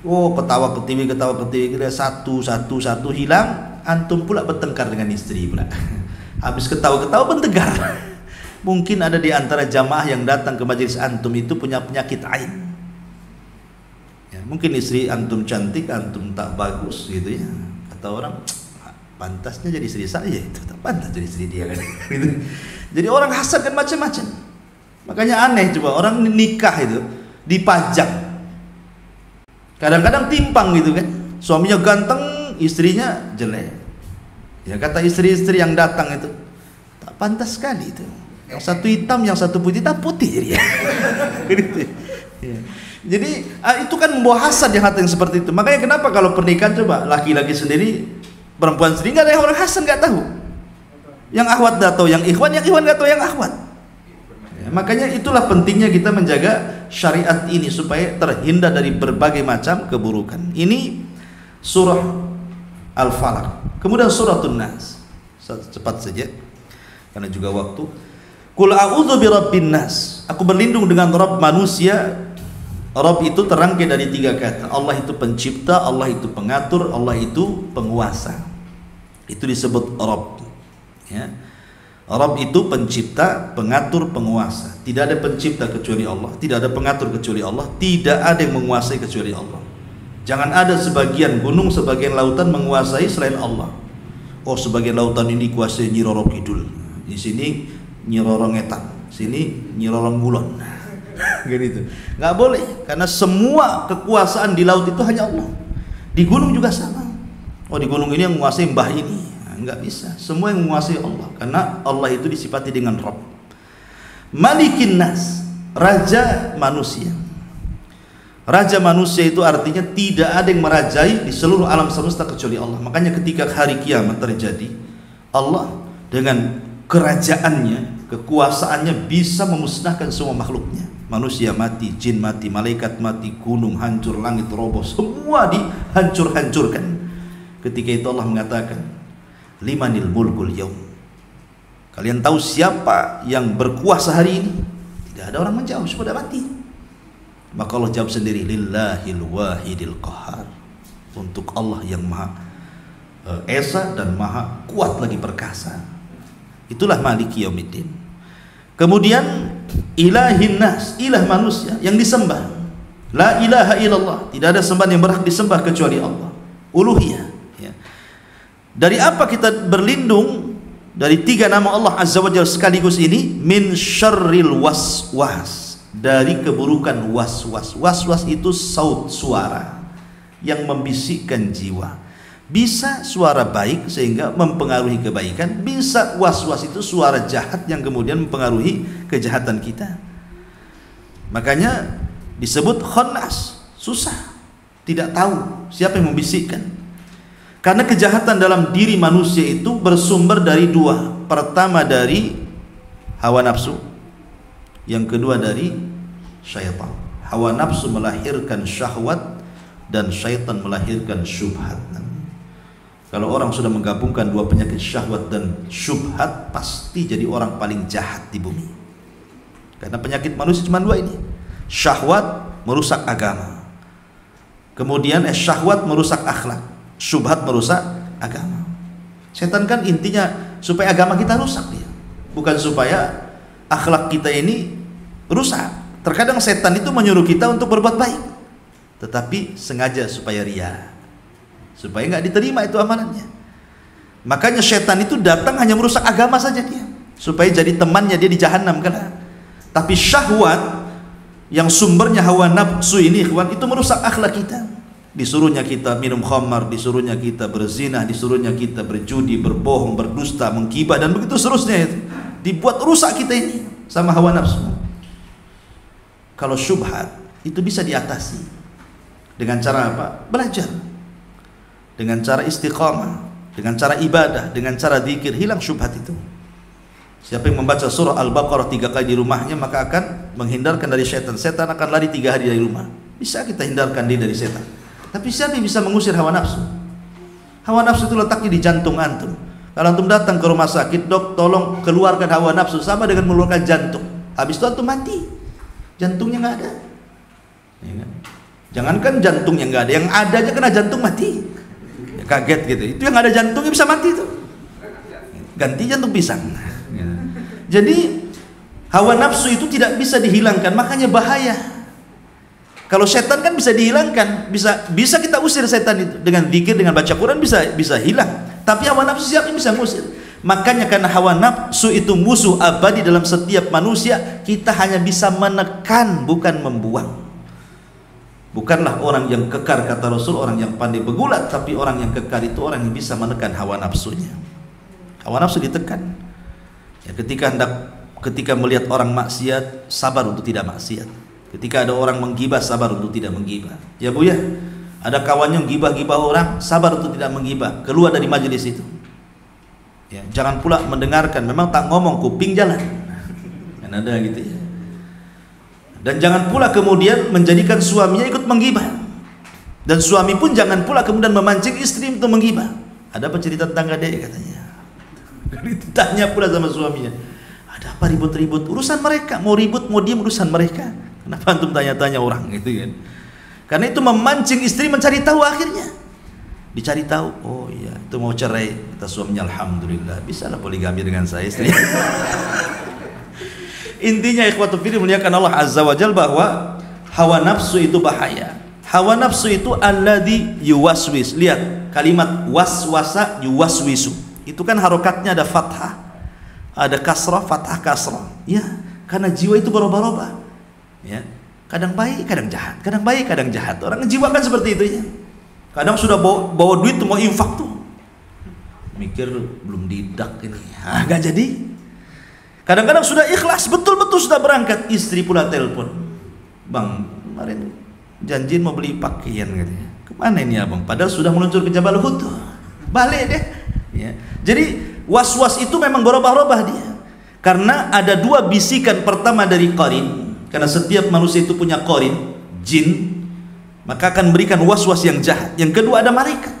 Oh, ketawa ketiwi kita satu hilang, antum pula bertengkar dengan istri pula. Habis ketawa bertengkar. Mungkin ada di antara jamaah yang datang ke majelis antum itu punya penyakit ain. Ya, mungkin istri antum cantik, antum tak bagus gitu ya. Kata orang, pantasnya jadi istri saya itu, tak pantas jadi istri dia kan. Gitu. Jadi orang hasad kan macam-macam. Makanya aneh, coba orang nikah itu dipajang. Kadang-kadang timpang gitu kan. Suaminya ganteng, istrinya jelek. Ya kata istri-istri yang datang itu, tak pantas sekali itu. Yang satu hitam, yang satu putih, tak putih jadi. Gitu. Ya. Jadi itu kan membawa hasad yang hati yang seperti itu. Makanya kenapa kalau pernikahan coba laki-laki sendiri, perempuan sendiri nggak ada yang orang hasad, nggak tahu. Yang akhwat nggak tahu, yang ikhwan nggak tahu yang akhwat. Ya, makanya itulah pentingnya kita menjaga syariat ini supaya terhindar dari berbagai macam keburukan. Ini surah Al-Falaq. Kemudian suratul Nas. Cepat saja karena juga waktu. Qul a'udzu birabbin nas. Aku berlindung dengan Rabb manusia. Rabb itu terangkai dari 3 kata. Allah itu pencipta, Allah itu pengatur, Allah itu penguasa. Itu disebut Rabb. Ya. Rabb itu pencipta, pengatur, penguasa. Tidak ada pencipta kecuali Allah, tidak ada pengatur kecuali Allah, tidak ada yang menguasai kecuali Allah. Jangan ada sebagian gunung, sebagian lautan menguasai selain Allah. Oh, sebagian lautan ini kuasai Nyi Roro Kidul. Di sini Nyi Roro Ngetan, sini Nyi Roro Ngulon. Gitu. Nggak boleh, karena semua kekuasaan di laut itu hanya Allah. Di gunung juga sama. Oh, di gunung ini yang menguasai mbah ini. Nggak bisa, semua yang menguasai Allah, karena Allah itu disifati dengan Rabb. Malikin Nas, raja manusia. Raja manusia itu artinya tidak ada yang merajai di seluruh alam semesta kecuali Allah. Makanya ketika hari kiamat terjadi, Allah dengan kerajaannya, kekuasaannya bisa memusnahkan semua makhluknya. Manusia mati, jin mati, malaikat mati, gunung hancur, langit roboh, semua dihancur-hancurkan. Ketika itu Allah mengatakan, limanil mulkul yaum. Kalian tahu siapa yang berkuasa hari ini? Tidak ada orang menjawab, sudah mati. Maka Allah jawab sendiri, lillahil wahidil qahar. Untuk Allah yang maha esa dan maha kuat lagi perkasa. Itulah maliki yaumiddin. Kemudian ilahin nas, ilah manusia yang disembah. La ilaha illallah, tidak ada sembahan yang berhak disembah kecuali Allah. Uluhiyah. Ya. Dari apa kita berlindung? Dari 3 nama Allah Azza wa Jalla sekaligus ini. Min syarril waswas, dari keburukan waswas. Waswas itu saut, suara yang membisikkan jiwa. Bisa suara baik sehingga mempengaruhi kebaikan, bisa waswas itu suara jahat yang kemudian mempengaruhi kejahatan kita. Makanya disebut khannas, susah, tidak tahu siapa yang membisikkan. Karena kejahatan dalam diri manusia itu bersumber dari 2. Pertama dari hawa nafsu, yang kedua dari syaitan. Hawa nafsu melahirkan syahwat dan syaitan melahirkan syubhat. Kalau orang sudah menggabungkan dua penyakit syahwat dan syubhat, pasti jadi orang paling jahat di bumi. Karena penyakit manusia cuma dua ini. Syahwat merusak agama. Kemudian syahwat merusak akhlak. Syubhat merusak agama. Setan kan intinya supaya agama kita rusak dia. Bukan supaya akhlak kita ini rusak. Terkadang setan itu menyuruh kita untuk berbuat baik, tetapi sengaja supaya ria, supaya nggak diterima itu amalannya. Makanya setan itu datang hanya merusak agama saja dia, supaya jadi temannya dia di jahanam kelak. Tapi syahwat yang sumbernya hawa nafsu ini, ikhwan, itu merusak akhlak kita. Disuruhnya kita minum khamar, disuruhnya kita berzina, disuruhnya kita berjudi, berbohong, berdusta, menggibah, dan begitu seterusnya itu. Dibuat rusak kita ini sama hawa nafsu. Kalau syubhat itu bisa diatasi dengan cara apa? Belajar, dengan cara istiqamah, dengan cara ibadah, dengan cara zikir, hilang syubhat itu. Siapa yang membaca surah Al-Baqarah 3 kali di rumahnya, maka akan menghindarkan dari setan. Setan akan lari 3 hari dari rumah. Bisa kita hindarkan dia dari setan. Tapi siapa yang bisa mengusir hawa nafsu? Hawa nafsu itu letaknya di jantung antum. Kalau antum datang ke rumah sakit, dok tolong keluarkan hawa nafsu, sama dengan mengeluarkan jantung. Habis itu antum mati, jantungnya nggak ada. Ya kan? Jangankan jantungnya nggak ada, yang ada aja kena jantung mati. Ya, kaget gitu. Itu yang ada jantungnya bisa mati tuh. Ganti jantung pisang. Ya. Jadi hawa nafsu itu tidak bisa dihilangkan, makanya bahaya. Kalau setan kan bisa dihilangkan, bisa kita usir setan itu dengan zikir, dengan baca Quran bisa hilang. Tapi hawa nafsu siapa yang bisa ngusir? Makanya karena hawa nafsu itu musuh abadi dalam setiap manusia, kita hanya bisa menekan, bukan membuang. Bukanlah orang yang kekar, kata Rasul, orang yang pandai bergulat, tapi orang yang kekar itu orang yang bisa menekan hawa nafsunya. Hawa nafsu ditekan. Ya, ketika melihat orang maksiat, sabar untuk tidak maksiat. Ketika ada orang menggibah, sabar untuk tidak menggibah. Ya Bu ya, ada kawannya yang gibah-gibah orang, sabar untuk tidak menggibah, keluar dari majelis itu. Ya, jangan pula mendengarkan, memang tak ngomong kuping jalan. Kan ada gitu ya. Dan jangan pula kemudian menjadikan suaminya ikut menggibah. Dan suami pun jangan pula kemudian memancing istri untuk menggibah. Ada pencerita tetangga dia katanya. Ditanya pula sama suaminya, ada apa ribut-ribut? Urusan mereka, mau ribut mau diam urusan mereka. Kenapa antum tanya-tanya orang gitu kan? Karena itu memancing istri mencari tahu akhirnya. Dicari tahu, oh iya, itu mau cerai. Kata suaminya, alhamdulillah, bisalah poligami dengan saya istri. Intinya ikhwatu fillah muliakan Allah Azza wa Jalla, bahwa hawa nafsu itu bahaya. Hawa nafsu itu alladzi yuwaswis. Lihat kalimat waswasa yuwaswisu. Itu kan harokatnya ada fathah, ada kasrah, fathah, kasrah. Ya, karena jiwa itu berubah-ubah. Ya, kadang baik, kadang jahat, kadang baik, kadang jahat. Orang jiwa kan seperti itu ya. Kadang sudah bawa duit tuh mau infak tuh, mikir belum didak ini, nggak jadi. Kadang-kadang sudah ikhlas, betul-betul sudah berangkat, istri pula telepon, bang kemarin janjiin mau beli pakaian katanya, kemana ini abang? Padahal sudah meluncur ke Jabal Uhud, balik deh. Ya. Jadi was-was itu memang berubah-ubah dia, karena ada dua bisikan. Pertama dari qarin. Karena setiap manusia itu punya qarin, jin, maka akan berikan was-was yang jahat. Yang kedua ada malaikat.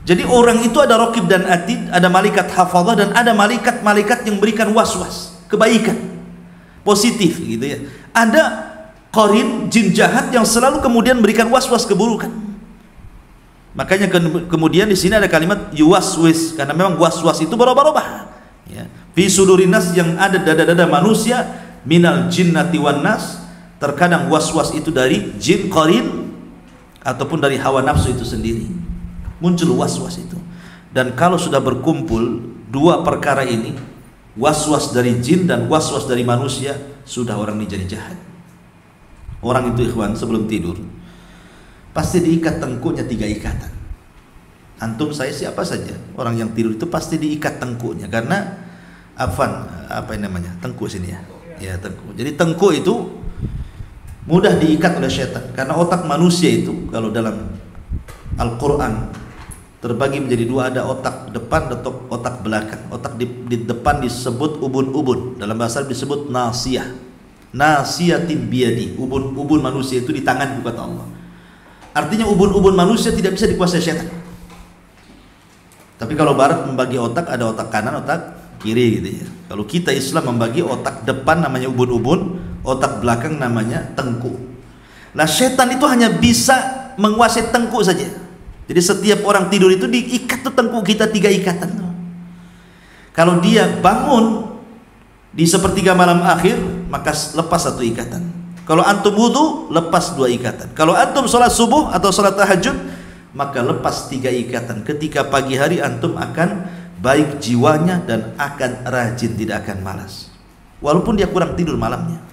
Jadi orang itu ada raqib dan atid, ada malaikat hafazah, dan ada malaikat yang berikan was-was kebaikan, positif gitu ya. Ada qarin, jin jahat, yang selalu kemudian berikan was-was keburukan. Makanya kemudian di sini ada kalimat yuwaswis, karena memang was-was itu berubah-ubah. Ya. Fi sudurinas, yang ada dada-dada manusia, minal jinnati wan nas. Terkadang was-was itu dari jin qarin ataupun dari hawa nafsu itu sendiri, muncul was-was itu. Dan kalau sudah berkumpul dua perkara ini, was-was dari jin dan was-was dari manusia, sudah orang ini jadi jahat. Orang itu ikhwan sebelum tidur pasti diikat tengkuknya 3 ikatan. Antum, saya, siapa saja orang yang tidur itu pasti diikat tengkuknya, karena apa namanya, tengkuk sini ya. Ya, tengkuk. Jadi tengkuk itu mudah diikat oleh setan, karena otak manusia itu kalau dalam Al-Quran terbagi menjadi 2, ada otak depan dan otak belakang. Otak di depan disebut ubun-ubun, dalam bahasa Arab disebut nasiyah. nasiyatin biyadi. Ubun-ubun manusia itu di tanganku, kata Allah. Artinya ubun-ubun manusia tidak bisa dikuasai syaitan. Tapi kalau barat membagi otak, ada otak kanan, otak kiri gitu ya. Kalau kita Islam membagi otak depan namanya ubun-ubun, otak belakang namanya tengkuk. Nah, setan itu hanya bisa menguasai tengkuk saja. Jadi setiap orang tidur itu diikat tuh tengkuk kita 3 ikatan. Kalau dia bangun di sepertiga malam akhir, maka lepas 1 ikatan. Kalau antum wudu, lepas 2 ikatan. Kalau antum sholat subuh atau sholat tahajud, maka lepas 3 ikatan. Ketika pagi hari antum akan baik jiwanya dan akan rajin, tidak akan malas. Walaupun dia kurang tidur malamnya.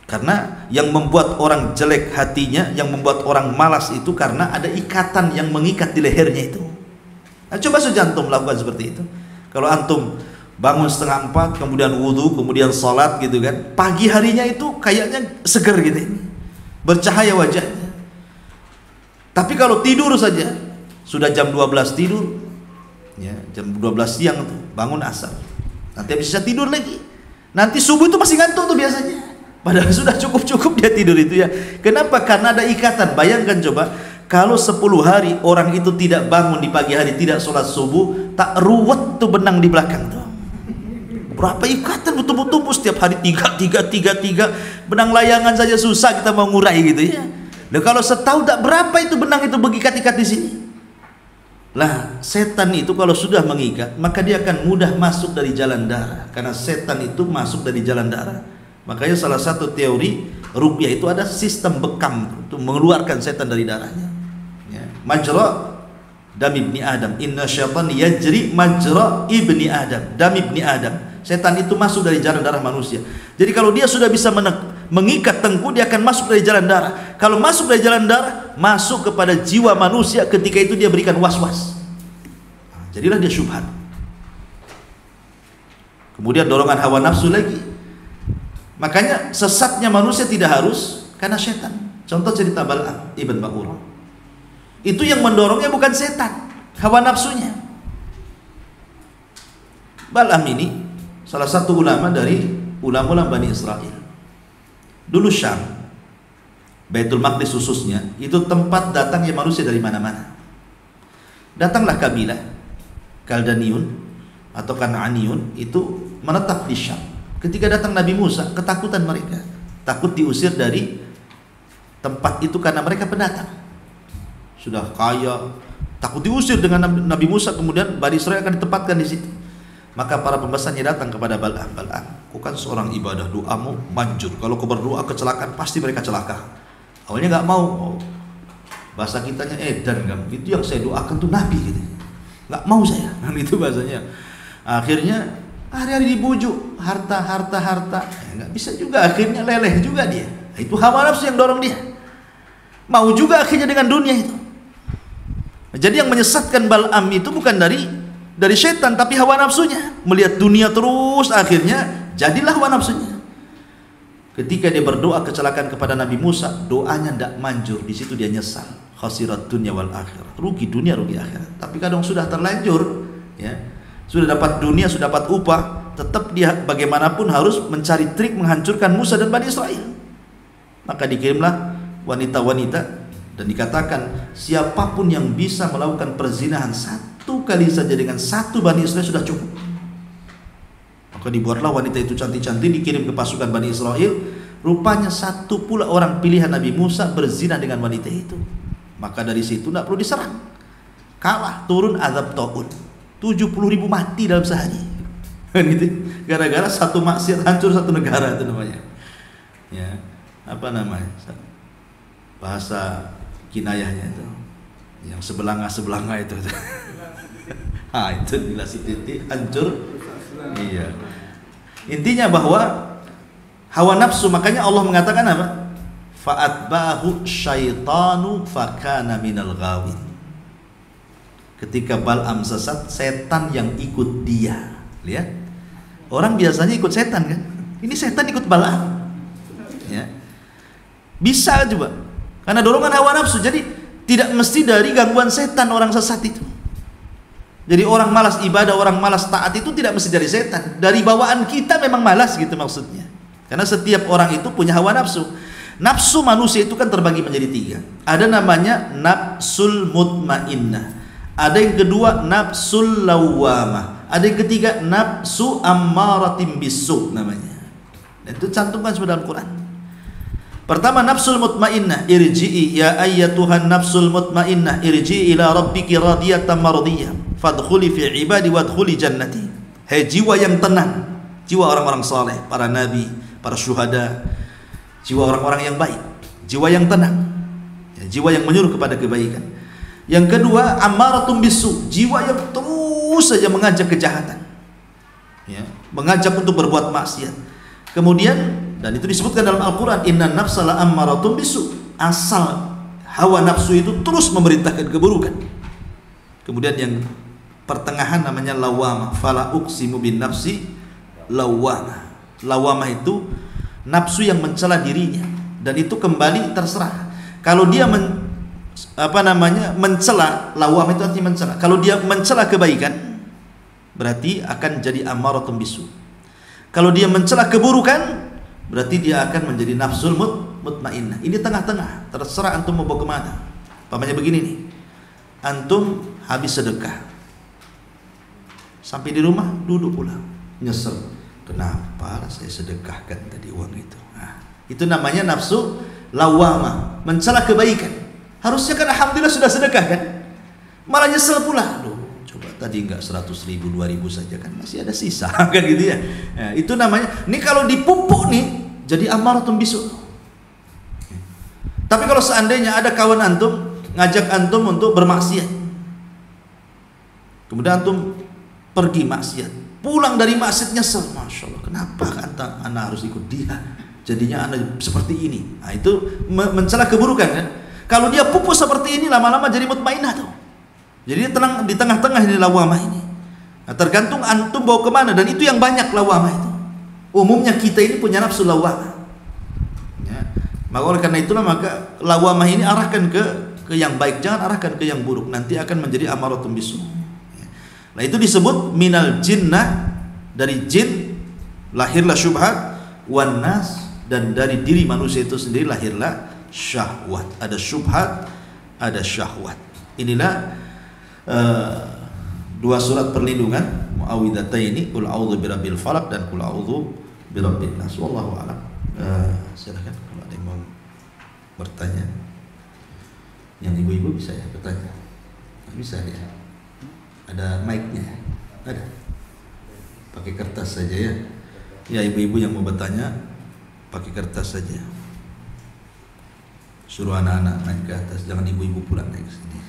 Karena yang membuat orang jelek hatinya, yang membuat orang malas itu karena ada ikatan yang mengikat di lehernya itu. Nah, coba saja antum lakukan seperti itu. Kalau antum bangun 3:30, kemudian wudu, kemudian salat gitu kan, pagi harinya itu kayaknya seger gitu, bercahaya wajahnya. Tapi kalau tidur saja, sudah jam 12 tidur, ya, jam 12 siang tuh bangun asar, nanti bisa tidur lagi, nanti subuh itu masih ngantuk tuh biasanya. Padahal sudah cukup-cukup dia tidur itu ya. Kenapa? Karena ada ikatan. Bayangkan coba, kalau 10 hari orang itu tidak bangun di pagi hari, tidak sholat subuh, tak ruwet tuh benang di belakang tuh. Berapa ikatan betul-betul setiap hari 3 benang layangan saja susah kita mau ngurai gitu ya. Nah, kalau setahu tak berapa itu benang itu mengikat-ikat di sini. Lah, setan itu kalau sudah mengikat, maka dia akan mudah masuk dari jalan darah. Karena setan itu masuk dari jalan darah. Makanya salah satu teori ruqyah itu ada sistem bekam untuk mengeluarkan setan dari darahnya. Ya. Majra dam ibni Adam. Inna syaitan yajri majra ibni Adam. Dam ibni Adam. Setan itu masuk dari jalan darah manusia. Jadi kalau dia sudah bisa mengikat tengkuk, dia akan masuk dari jalan darah. Kalau masuk dari jalan darah, masuk kepada jiwa manusia, ketika itu dia berikan was-was. Jadilah dia syubhat. Kemudian dorongan hawa nafsu lagi. Makanya sesatnya manusia tidak harus karena setan. Contoh cerita Bal'am ibn Ba'urah. Itu yang mendorongnya bukan setan, hawa nafsunya. Bal'am ini salah satu ulama dari ulama-ulama Bani Israel. Dulu Syam, Baitul Maqdis khususnya, itu tempat datangnya manusia dari mana-mana. Datanglah kabilah Kaldaniun atau Kan'aniun itu menetap di Syam. Ketika datang Nabi Musa, ketakutan mereka, takut diusir dari tempat itu karena mereka pendatang. Sudah kaya, takut diusir dengan Nabi Musa, kemudian Bani Israel akan ditempatkan di situ. Maka para pembahasannya datang kepada Bal'am. Bal'am, kau kan seorang ibadah, doamu manjur. Kalau kau berdoa kecelakaan, pasti mereka celaka. Awalnya nggak mau. Bahasa kitanya edan kan. Itu yang saya doakan tuh Nabi gitu. Nggak mau saya. Nah, itu bahasanya. Akhirnya hari-hari dibujuk, harta. Nggak bisa juga, akhirnya leleh juga dia. Itu hawa nafsu yang dorong dia. Mau juga akhirnya dengan dunia itu. Jadi yang menyesatkan Bal'am itu bukan dari setan, tapi hawa nafsunya. Melihat dunia terus, akhirnya jadilah hawa nafsunya. Ketika dia berdoa kecelakaan kepada Nabi Musa, doanya tidak manjur. Di situ dia nyesal. Khasirat dunya wal akhirah. Rugi dunia, rugi akhirat. Tapi kadang sudah terlanjur, ya. Sudah dapat dunia, sudah dapat upah, tetap dia bagaimanapun harus mencari trik menghancurkan Musa dan Bani Israel. Maka dikirimlah wanita-wanita dan dikatakan siapapun yang bisa melakukan perzinahan 1 kali saja dengan 1 Bani Israel sudah cukup. Maka dibuatlah wanita itu cantik-cantik, dikirim ke pasukan Bani Israel. Rupanya 1 pula orang pilihan Nabi Musa berzina dengan wanita itu. Maka dari situ tidak perlu diserang, kalah, turun azab taun. 70.000 mati dalam sehari. Gitu. Gara-gara 1 maksiat hancur 1 negara itu namanya. Ya, apa namanya? Bahasa kinayahnya itu. Yang sebelanga itu. Itu dilasi titik hancur. Iya. Intinya bahwa hawa nafsu, makanya Allah mengatakan apa? Fa'atba'ahu syaitanu fakana minal ghawin. Ketika Bal'am sesat, setan yang ikut dia. Lihat, orang biasanya ikut setan kan? Ini setan ikut Bal'am. Ya, bisa coba. Karena dorongan hawa nafsu. Jadi tidak mesti dari gangguan setan orang sesat itu. Jadi orang malas ibadah, orang malas taat itu tidak mesti dari setan. Dari bawaan kita memang malas gitu maksudnya. Karena setiap orang itu punya hawa nafsu. Nafsu manusia itu kan terbagi menjadi 3. Ada namanya nafsul mutmainnah. Ada yang kedua nafsul lawwamah. Ada yang ketiga nafsu ammaratim bisu namanya. Dan itu cantumkan sebenarnya dalam Quran. Pertama nafsul mutmainnah, irji'i ya ayyatuhan nafsul mutmainnah, irji'i ila rabbiki radiyatan mardiyah, fadkhuli fi ibadi wadkhuli jannati. Hei jiwa yang tenang, jiwa orang-orang saleh, para nabi, para syuhada, jiwa orang-orang yang baik, jiwa yang tenang, ya, jiwa yang menyuruh kepada kebaikan. Yang kedua ammaratum bisu, jiwa yang terus saja mengajak kejahatan, ya, mengajak untuk berbuat maksiat. Kemudian, dan itu disebutkan dalam Al-Quran, inna nafsa la ammaratum bisu, asal hawa nafsu itu terus memerintahkan keburukan. Kemudian yang pertengahan namanya lawamah, fala uqsimu bin nafsi lawamah. Lawamah itu nafsu yang mencela dirinya, dan itu kembali terserah. Kalau dia mencela, lawamah itu artinya mencela. Kalau dia mencela kebaikan, berarti akan jadi ammaratum bisu. Kalau dia mencela keburukan, berarti dia akan menjadi nafsul mutmainnah. Ini tengah-tengah, terserah antum mau bawa kemana. Pamannya begini nih, antum habis sedekah, sampai di rumah duduk pula, nyesel, kenapa saya sedekahkan tadi uang itu. Nah, itu namanya nafsu lawamah, mencela kebaikan. Harusnya kan alhamdulillah sudah sedekah kan, malah nyesel pula. Aduh, coba tadi enggak 100.000, 2.000 saja kan masih ada sisa kan gitu ya. Nah, itu namanya, ini kalau dipupuk nih jadi ammaratum bisu. Tapi kalau seandainya ada kawan antum ngajak antum untuk bermaksiat, kemudian antum pergi maksiat, pulang dari maksiat nyesel, masya Allah, kenapa anak harus ikut dia, jadinya anak seperti ini. Nah, itu mencela keburukan kan. Kalau dia pupus seperti ini, lama-lama jadi mutmainnah tuh. Jadi tenang di tengah-tengah ini lawamah ini. Nah, tergantung antum bawa kemana, dan itu yang banyak lawamah itu. Umumnya kita ini punya nafsu lawamah. Ya. Maka oleh karena itulah maka lawamah ini arahkan ke yang baik, jangan arahkan ke yang buruk. Nanti akan menjadi amaratum bisu. Nah, itu disebut minal jinnah, dari jin lahirlah syubhat, wan nas, dan dari diri manusia itu sendiri lahirlah syahwat. Ada syubhat, ada syahwat. Inilah dua surat perlindungan muawwidhataini, qul a'udzu birabbil falaq dan qul a'udzu birabbin nas. Wallahu a'lam. Silakan kalau ada yang mau bertanya. Yang ibu-ibu bisa ya bertanya. Bisa ya. Ada mic-nya. Ada. Pakai kertas saja ya. Ya, ibu-ibu yang mau bertanya pakai kertas saja. Suruh anak-anak naik ke atas, jangan ibu-ibu pulang naik ke sini.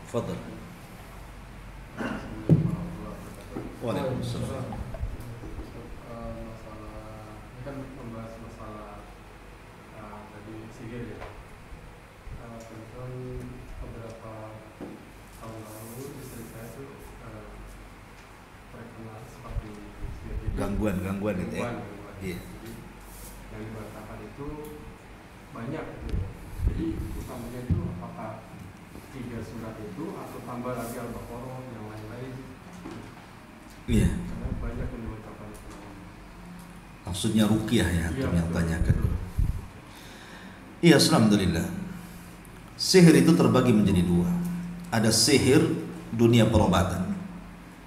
Fadhal. Waalaikumsalam. Ini kan membahas masalah tadi sihir ya. Kebetulan beberapa tahun lalu istri saya tuh terkena seperti sihir. Gangguan itu ya. Iya. Jadi yang dikatakan itu banyak gitu ya. Jadi utamanya itu apakah 3 surat itu atau tambah lagi Al-Baqarah yang lain-lain? Iya. Karena banyak yang mengatakan itu. Maksudnya ruqyah ya, Iya, yang tanyakan. Iya, alhamdulillah. Sihir itu terbagi menjadi 2. Ada sihir dunia perobatan,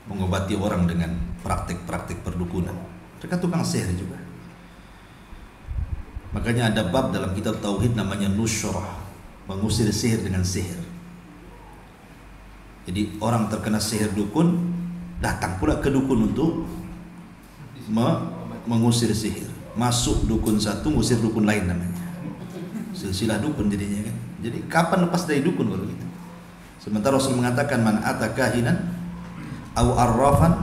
mengobati orang dengan praktik-praktik perdukunan. Mereka tukang sihir juga. Makanya ada bab dalam kitab tauhid namanya nusyrah, mengusir sihir dengan sihir. Jadi orang terkena sihir dukun datang pula ke dukun untuk mengusir sihir. Masuk dukun satu, ngusir dukun lain namanya. Silsilah dukun jadinya kan. Jadi kapan lepas dari dukun baru gitu. Sementara Rasul mengatakan man ata kahinan aw arrafan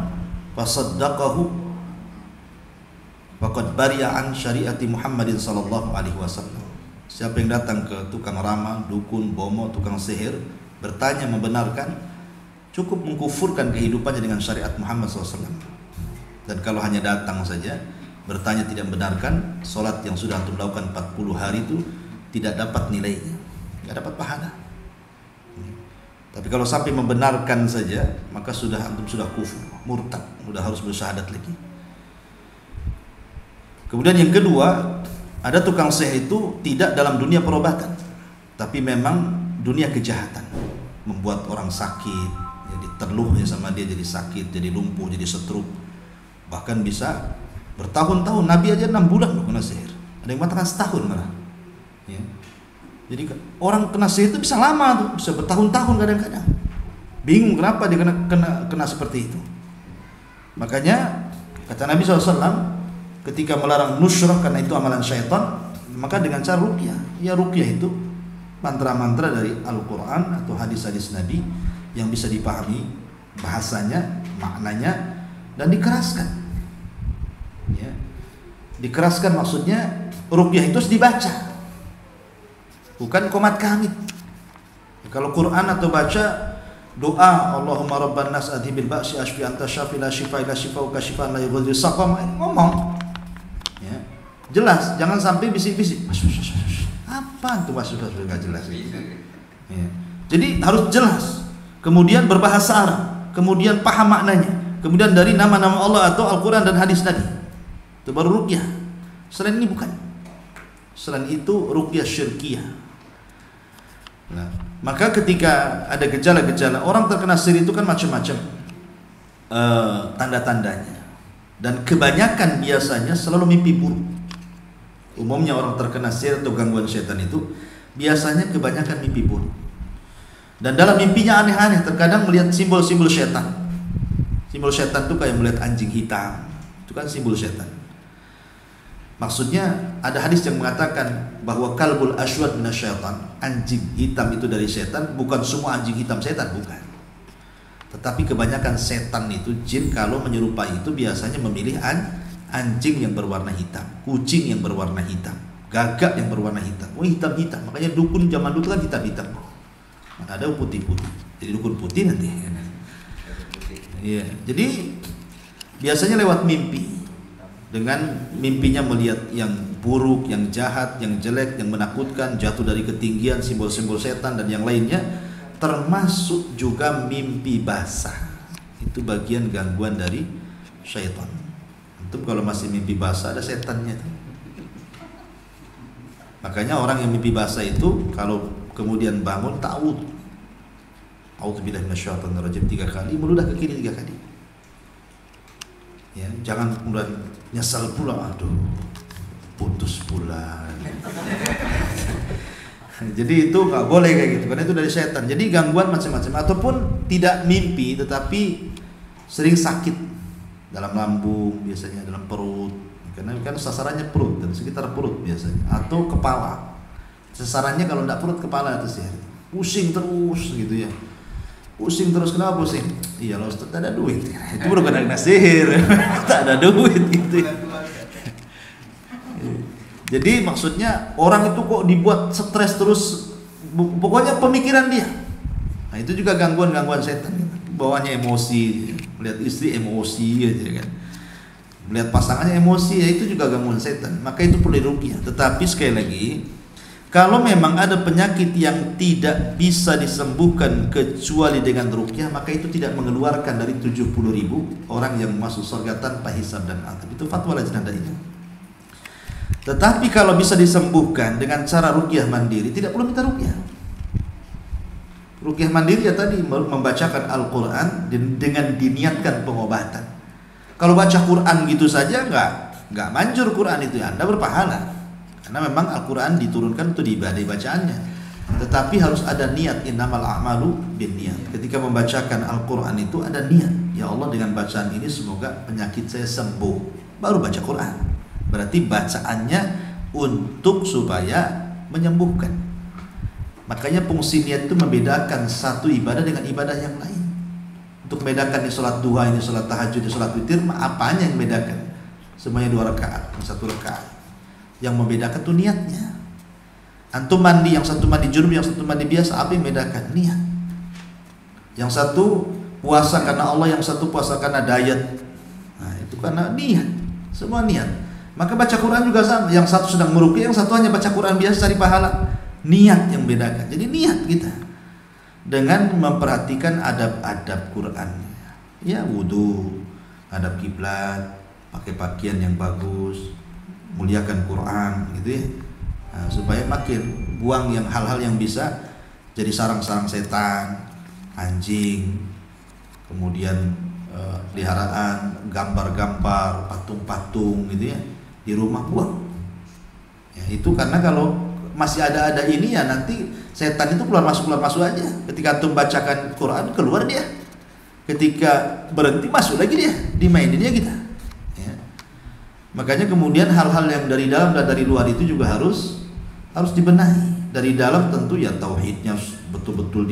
fasaddaqahu faqad bari'a an syariati Muhammadin sallallahu alaihi wasallam. Siapa yang datang ke tukang ramal, dukun, bomo, tukang sihir, bertanya membenarkan, cukup mengkufurkan kehidupannya dengan syariat Muhammad SAW. Dan kalau hanya datang saja, bertanya tidak membenarkan, sholat yang sudah antum lakukan 40 hari itu tidak dapat nilainya, nggak dapat pahala. Tapi kalau sampai membenarkan saja, maka antum sudah kufur, murtad, sudah harus bersyahadat lagi. Kemudian yang kedua, ada tukang sihir itu tidak dalam dunia perobatan, tapi memang dunia kejahatan, membuat orang sakit, jadi terluhnya sama dia jadi sakit, jadi lumpuh, jadi stroke, bahkan bisa bertahun-tahun. Nabi aja 6 bulan loh kena sihir, ada yang mengatakan setahun malah. Ya. Jadi orang kena sihir itu bisa lama tuh, bisa bertahun-tahun kadang-kadang. Bingung kenapa dia kena seperti itu. Makanya kata Nabi SAW, ketika melarang nusyrah karena itu amalan syaitan, maka dengan cara ruqyah. Ya ruqyah itu mantra-mantra dari Al-Quran atau hadis-hadis Nabi yang bisa dipahami bahasanya, maknanya, dan dikeraskan. Ya. Dikeraskan maksudnya ruqyah itu harus dibaca, bukan qomat kamit. Kalau Quran atau baca doa Allahumma rabban nas adhibil ba'si ashfi anta syafi la shifa illa shifauka shifaan la yughadiru saqama, ngomong ya, jelas, jangan sampai bisik-bisik apa itu maksudnya enggak jelas ya. Jadi harus jelas, kemudian berbahasa Arab, kemudian paham maknanya, kemudian dari nama-nama Allah atau Al-Quran dan hadis Nabi, itu baru ruqyah. Selain ini bukan. Selain itu ruqyah syirkiyah. Nah, maka ketika ada gejala-gejala orang terkena sihir itu kan macam-macam tanda-tandanya, dan kebanyakan biasanya selalu mimpi buruk. Umumnya orang terkena sihir atau gangguan setan itu biasanya kebanyakan mimpi buruk, dan dalam mimpinya aneh-aneh, terkadang melihat simbol-simbol setan. Simbol setan itu kayak melihat anjing hitam, itu kan simbol setan. Maksudnya ada hadis yang mengatakan bahwa kalbul aswad minasyaitan, anjing hitam itu dari setan. Bukan semua anjing hitam setan, bukan. Tetapi kebanyakan setan itu, jin, kalau menyerupai itu biasanya memilih anjing yang berwarna hitam, kucing yang berwarna hitam, gagak yang berwarna hitam. Oh, hitam-hitam. Makanya dukun zaman dulu kan hitam-hitam. Mana ada putih-putih. Jadi dukun putih nanti. Iya. Jadi biasanya lewat mimpi. Dengan mimpinya melihat yang buruk, yang jahat, yang jelek, yang menakutkan, jatuh dari ketinggian, simbol-simbol setan dan yang lainnya, termasuk juga mimpi basah. Itu bagian gangguan dari syaitan. Itu kalau masih mimpi basah ada setannya. Makanya orang yang mimpi basah itu kalau kemudian bangun ta'awudz. A'udzubillahi minasyaitonir rajim 3 kali, meludah ke kiri 3 kali. Ya, jangan kemudian nyesal pula, aduh putus pula. Jadi itu nggak boleh kayak gitu, karena itu dari setan. Jadi gangguan macam-macam, ataupun tidak mimpi tetapi sering sakit dalam lambung, biasanya dalam perut, karena kan sasarannya perut dan sekitar perut biasanya, atau kepala. Sasarannya kalau tidak perut, kepala itu sih, pusing terus gitu ya. Pusing terus, kenapa pusing? Iya loh, Ustaz, tak ada duit. Itu bukan kena sihir, tak ada duit gitu ya. Jadi maksudnya orang itu kok dibuat stres terus, pokoknya pemikiran dia. Nah itu juga gangguan-gangguan setan. Bawahnya emosi, melihat istri emosi aja kan, melihat pasangannya emosi, ya itu juga gangguan setan. Maka itu perlu diruqyah. Tetapi sekali lagi, kalau memang ada penyakit yang tidak bisa disembuhkan kecuali dengan ruqyah, maka itu tidak mengeluarkan dari 70.000 orang yang masuk surga tanpa hisab dan azab. Itu fatwa lajnah daimah. Tetapi kalau bisa disembuhkan dengan cara ruqyah mandiri, tidak perlu minta ruqyah. Ruqyah mandiri ya tadi membacakan Al-Quran dengan diniatkan pengobatan. Kalau baca Quran gitu saja nggak manjur Quran itu, Anda berpahala. Karena memang Al-Quran diturunkan untuk diibadai bacaannya. Tetapi harus ada niat, innamal a'malu binniyat. Ketika membacakan Al-Quran itu ada niat, ya Allah dengan bacaan ini semoga penyakit saya sembuh, baru baca Quran. Berarti bacaannya untuk supaya menyembuhkan. Makanya fungsi niat itu membedakan satu ibadah dengan ibadah yang lain. Untuk membedakan ini sholat duha, ini sholat tahajud, ini sholat witir, apanya yang membedakan? Semuanya 2 rakaat, 1 rakaat. Yang membedakan tuh niatnya. Antum mandi, yang satu mandi junub, yang satu mandi biasa, apa yang membedakan? Niat. Yang satu puasa karena Allah, yang satu puasa karena diet. Nah, itu karena niat. Semua niat. Maka baca Quran juga sama. Yang satu sedang meruqyah, yang satu hanya baca Quran biasa cari pahala. Niat yang bedakan. Jadi niat kita dengan memperhatikan adab-adab Quran. Ya, wudu, hadap kiblat, pakai pakaian yang bagus, muliakan Quran, gitu ya. Nah, supaya makin buang yang hal-hal yang bisa jadi sarang-sarang setan, anjing, kemudian peliharaan, gambar-gambar, patung-patung, gitu ya, di rumah buang. Ya, itu karena kalau masih ada ini ya nanti setan itu keluar masuk aja. Ketika antum bacakan Quran keluar dia. Ketika berhenti masuk lagi dia, dimaininnya kita. Ya. Makanya kemudian hal-hal yang dari dalam dan dari luar itu juga harus dibenahi. Dari dalam tentu ya tauhidnya betul-betul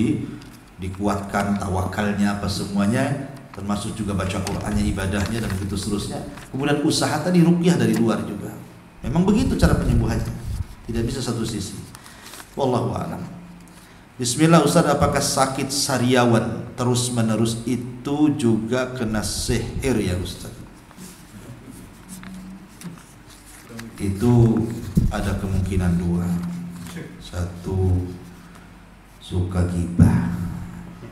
dikuatkan, tawakalnya apa semuanya, termasuk juga baca Qur'annya, ibadahnya dan begitu seterusnya. Kemudian usaha tadi ruqyah dari luar juga. Memang begitu cara penyembuhannya. Tidak bisa satu sisi. Wallahu a'lam. Bismillah Ustaz, apakah sakit sariawan terus menerus itu juga kena sihir ya Ustaz? Itu ada kemungkinan dua. Satu, suka gibah,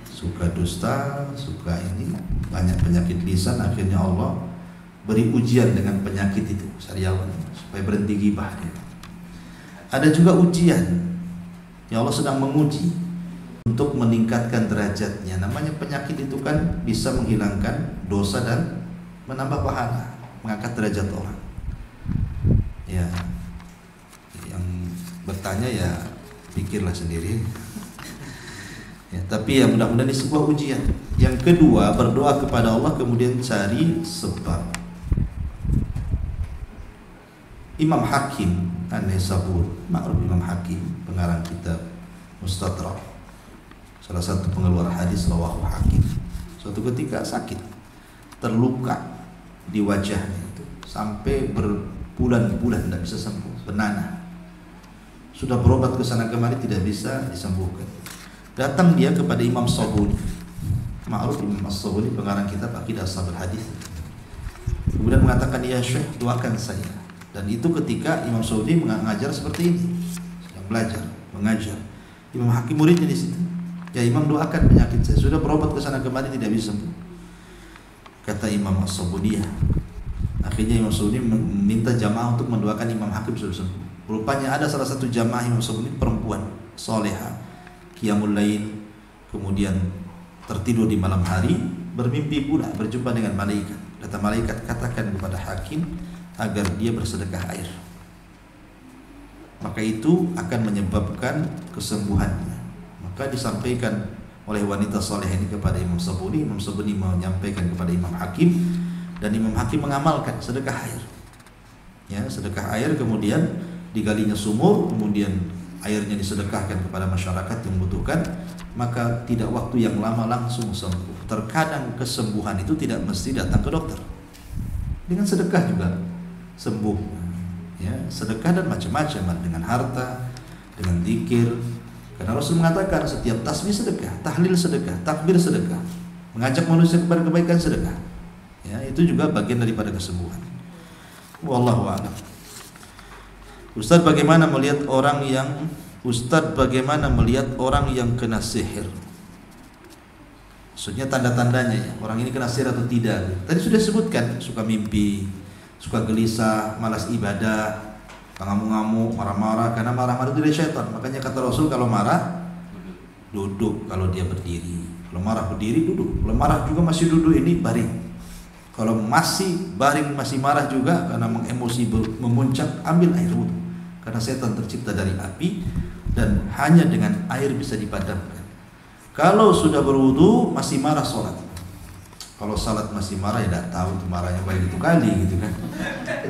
suka dusta, suka ini, banyak penyakit lisan, akhirnya Allah beri ujian dengan penyakit itu sariawan supaya berhenti gibah dia. Ada juga ujian, ya Allah sedang menguji untuk meningkatkan derajatnya. Namanya penyakit itu kan bisa menghilangkan dosa dan menambah pahala, mengangkat derajat orang. Ya, yang bertanya ya pikirlah sendiri. Ya, tapi ya mudah-mudahan ini sebuah ujian. Yang kedua, berdoa kepada Allah kemudian cari sebab. Imam Hakim An-Naisaburi, ma'ruf Imam Hakim, pengarang kitab Mustadrak, salah satu pengeluar hadis rawahu Hakim. Suatu ketika sakit, terluka di wajahnya itu sampai berbulan-bulan tidak bisa sembuh, benana. Sudah berobat ke sana kemari tidak bisa disembuhkan. Datang dia kepada Imam Sabuni, ma'ruf Imam Sabuni, pengarang kitab Aqidah Ashabul Hadis. Kemudian mengatakan, ya Syekh, doakan saya. Dan itu ketika Imam Sabuni mengajar seperti ini, sedang belajar, mengajar. Imam Hakim muridnya di situ. Ya Imam, doakan penyakit saya. Sudah berobat ke sana kemari tidak bisa sembuh. Kata Imam Sabuni, ya. Akhirnya Imam Sabuni meminta jamaah untuk mendoakan Imam Hakim sudah sembuh. Rupanya ada salah satu jamaah Imam Sabuni perempuan soleha, qiyamul lail, kemudian tertidur di malam hari, bermimpi pula berjumpa dengan malaikat. Kata malaikat, katakan kepada Hakim agar dia bersedekah air, maka itu akan menyebabkan kesembuhannya. Maka disampaikan oleh wanita soleh ini kepada Imam Sabuni. Imam Sabuni menyampaikan kepada Imam Hakim, dan Imam Hakim mengamalkan sedekah air. Ya, sedekah air, kemudian digalinya sumur, kemudian airnya disedekahkan kepada masyarakat yang membutuhkan, maka tidak waktu yang lama langsung sembuh. Terkadang kesembuhan itu tidak mesti datang ke dokter, dengan sedekah juga sembuh. Ya, sedekah dan macam-macam, dengan harta, dengan zikir. Karena Rasul mengatakan setiap tasbih sedekah, tahlil sedekah, takbir sedekah, mengajak manusia kepada kebaikan sedekah. Ya, itu juga bagian daripada kesembuhan. Wallahu a'lam. Ustaz, bagaimana melihat orang yang kena sihir? Maksudnya tanda-tandanya ya, orang ini kena sihir atau tidak. Tadi sudah sebutkan, suka mimpi, suka gelisah, malas ibadah, ngamuk-ngamuk, marah-marah. Karena marah-marah itu dari syaitan. Makanya kata Rasul, kalau marah duduk, kalau dia berdiri. Kalau marah berdiri, duduk. Kalau marah juga masih duduk, ini baring. Kalau masih baring, masih marah juga karena emosi memuncak, ambil air wudhu. Karena setan tercipta dari api dan hanya dengan air bisa dipadamkan. Kalau sudah berwudhu masih marah sholat. Kalau salat masih marah, ya tidak tahu marahnya baik itu kali gitu kan.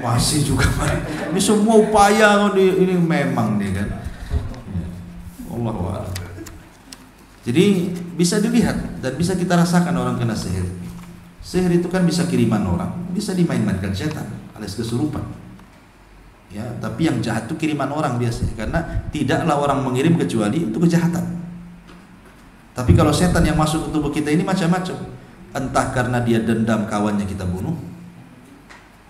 Masih juga marah. Ini semua upaya ini memang nih kan. Allahu a'lam. Jadi bisa dilihat dan bisa kita rasakan orang kena sihir. Sihir itu kan bisa kiriman orang, bisa dimain-mainkan setan alias kesurupan. Ya, tapi yang jahat itu kiriman orang biasanya, karena tidaklah orang mengirim kecuali untuk kejahatan. Tapi kalau setan yang masuk ke tubuh kita ini macam-macam. Entah karena dia dendam kawannya kita bunuh,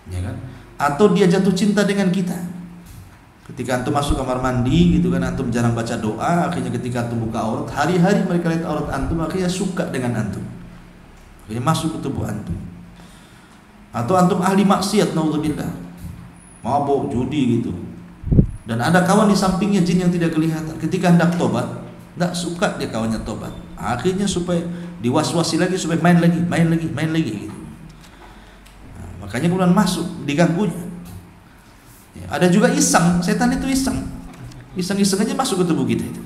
ya kan? Atau dia jatuh cinta dengan kita. Ketika antum masuk kamar mandi gitu kan, antum jarang baca doa, akhirnya ketika antum buka aurat, hari-hari mereka lihat aurat antum, akhirnya suka dengan antum, akhirnya masuk ke tubuh antum. Atau antum ahli maksiat, naudzubillah, mabuk, judi gitu, dan ada kawan di sampingnya jin yang tidak kelihatan. Ketika hendak tobat, tidak suka dia kawannya tobat, akhirnya supaya diwaswasi lagi, supaya main lagi gitu. Makanya kemudian masuk, diganggunya. Ya, ada juga iseng, setan itu iseng aja masuk ke tubuh kita itu.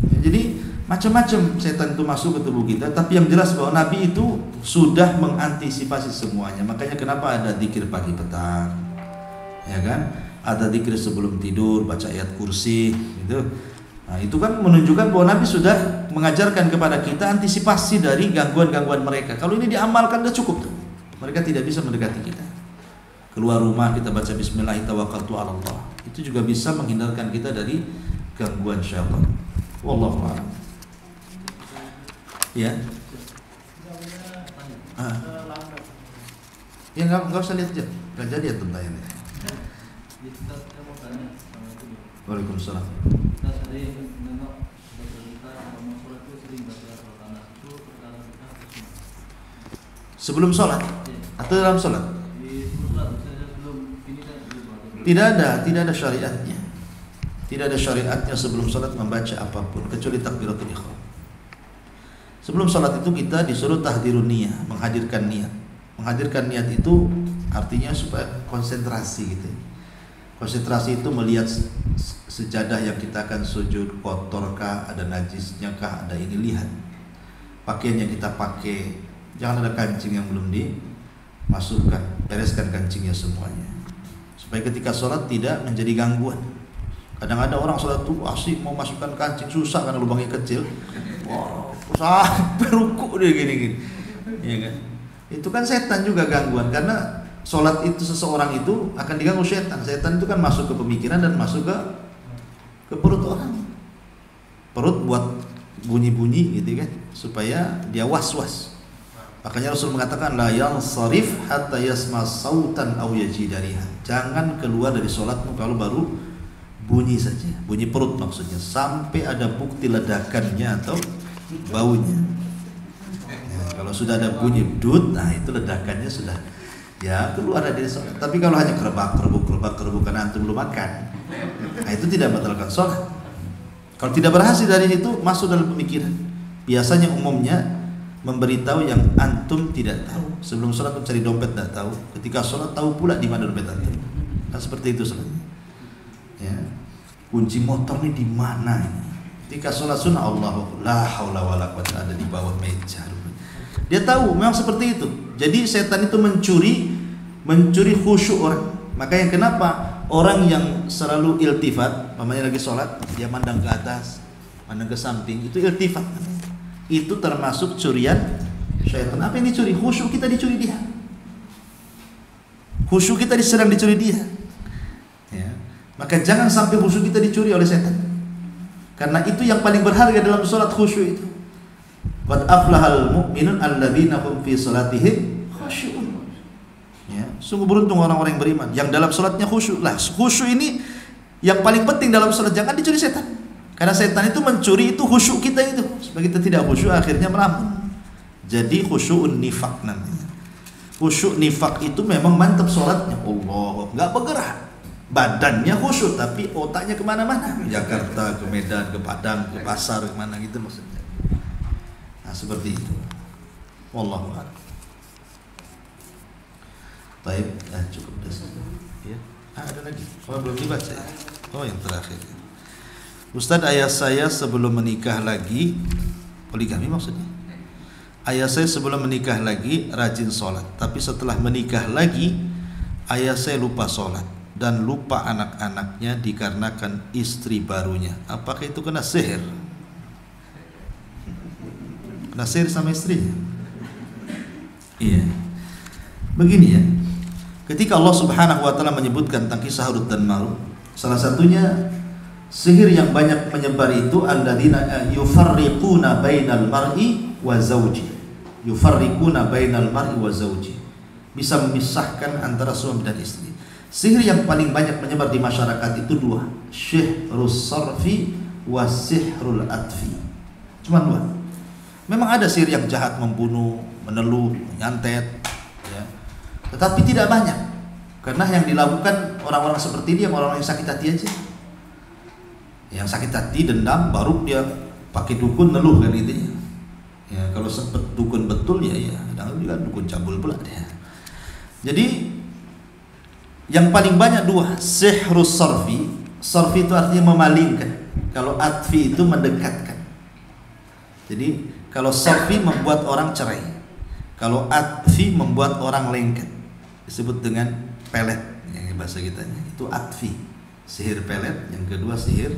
Ya, jadi macam-macam setan itu masuk ke tubuh kita. Tapi yang jelas bahwa Nabi itu sudah mengantisipasi semuanya. Makanya kenapa ada zikir pagi petang, ya kan? Ada zikir sebelum tidur, baca ayat kursi, gitu. Nah, itu kan menunjukkan bahwa Nabi sudah mengajarkan kepada kita antisipasi dari gangguan-gangguan mereka. Kalau ini diamalkan sudah cukup tuh. Mereka tidak bisa mendekati kita. Keluar rumah kita baca Bismillahirrahmanirrahim. Itu juga bisa menghindarkan kita dari gangguan syaitan. Wallahu a'lam. Ya. Ya enggak usah lihat aja. Enggak jadi ya tentangnya. Waalaikumsalam. Sebelum sholat atau dalam sholat? Tidak ada syariatnya. Tidak ada syariatnya sebelum sholat membaca apapun kecuali takbiratul ihram. Sebelum sholat itu kita disuruh tahdirun niyah, menghadirkan niat. Menghadirkan niat itu artinya supaya konsentrasi gitu. Konsentrasi itu melihat sejadah yang kita akan sujud, kotorkah, ada najisnya kah, ada ini, lihat. Pakaian yang kita pakai, jangan ada kancing yang belum dimasukkan, bereskan kancingnya semuanya. Supaya ketika sholat tidak menjadi gangguan. Kadang ada orang sholat tuh asik mau masukkan kancing, susah karena lubangnya kecil. Wah, sampai ruku dia gini-gini. Ya kan? Itu kan setan juga gangguan, karena sholat itu seseorang itu akan diganggu setan. Setan itu kan masuk ke pemikiran dan masuk ke perut orang. Perut buat bunyi-bunyi gitu kan, supaya dia was-was. Makanya Rasul mengatakan la yansarif hatta yasma sautan aw yajidariha. Jangan keluar dari sholatmu kalau baru bunyi saja, bunyi perut maksudnya, sampai ada bukti ledakannya atau baunya. Ya, kalau sudah ada bunyi dut, nah itu ledakannya sudah ya keluar dari sholat. Tapi kalau hanya kerebuk karena antum belum makan, nah itu tidak batalkan sholat. Kalau tidak berhasil dari itu, masuk dalam pemikiran. Biasanya umumnya memberitahu yang antum tidak tahu. Sebelum sholat mencari dompet tidak tahu, ketika sholat tahu pula di mana dompet antum. Nah seperti itu sholatnya. Ya, kunci motor ini di mana ini? Ketika sholat sunnah, Allahu la haula wala quwwata, ada di bawah meja. Dia tahu memang seperti itu. Jadi setan itu mencuri khusyuk orang. Makanya kenapa orang yang selalu iltifat, namanya lagi sholat, dia mandang ke atas, mandang ke samping, itu iltifat. Itu termasuk curian syaitan. Apa yang dicuri? Khusyuk kita dicuri dia. Khusyuk kita sedang dicuri dia. Ya. Maka jangan sampai khusyuk kita dicuri oleh setan. Karena itu yang paling berharga dalam sholat, khusyuk itu. Qad aflahal mu'minun alladzina hum fi sholatihim khusyu'un. Ya, sungguh beruntung orang-orang yang beriman yang dalam sholatnya khusyuk. Lah, khusyuk ini yang paling penting dalam sholat, jangan dicuri setan. Karena setan itu mencuri itu khusyuk kita itu. Supaya kita tidak khusyuk, akhirnya merampung. Jadi khusyu'un nifak namanya. Khusyuk nifak itu memang mantap sholatnya, Allah, nggak bergerak. Badannya khusyuk tapi otaknya kemana-mana. Jakarta, ke Medan, ke Padang, ke pasar, kemana gitu maksudnya. Nah seperti itu. Wallahu a'lam. Baik, cukup dah. Ya. Ada lagi. Oh belum dibaca ya? Oh yang terakhir. Ustadz, ayah saya sebelum menikah lagi, poligami maksudnya. Ayah saya sebelum menikah lagi rajin sholat, tapi setelah menikah lagi ayah saya lupa sholat dan lupa anak-anaknya dikarenakan istri barunya. Apakah itu kena sihir? Kena sihir sama istrinya? Iya. Begini ya, ketika Allah Subhanahu wa ta'ala menyebutkan tentang kisah Harut dan Marut, salah satunya sihir yang banyak menyebar itu alladzina yufarriquna bainal mar'i wa zawji. Yufarriquna bainal mar'i wa zawji. bisa memisahkan antara suami dan istri. Sihir yang paling banyak menyebar di masyarakat itu dua, syihrus sarfi wa sihrul atfi. Cuma dua. Memang ada sihir yang jahat, membunuh, meneluh, menyantet, ya. Tetapi tidak banyak. Karena yang dilakukan orang-orang seperti ini yang orang-orang yang sakit hati aja. Yang sakit hati, dendam, baru dia pakai dukun neluh kan gitu ya. Ya kalau sempat dukun betul ya, kadang juga dukun cabul pula dia. Jadi yang paling banyak dua, sihrus sarfi. Sarfi itu artinya memalingkan. Kalau atfi itu mendekatkan. Jadi kalau sarfi membuat orang cerai, kalau atfi membuat orang lengket. Disebut dengan pelet, yang bahasa kita itu atfi, sihir pelet. Yang kedua sihir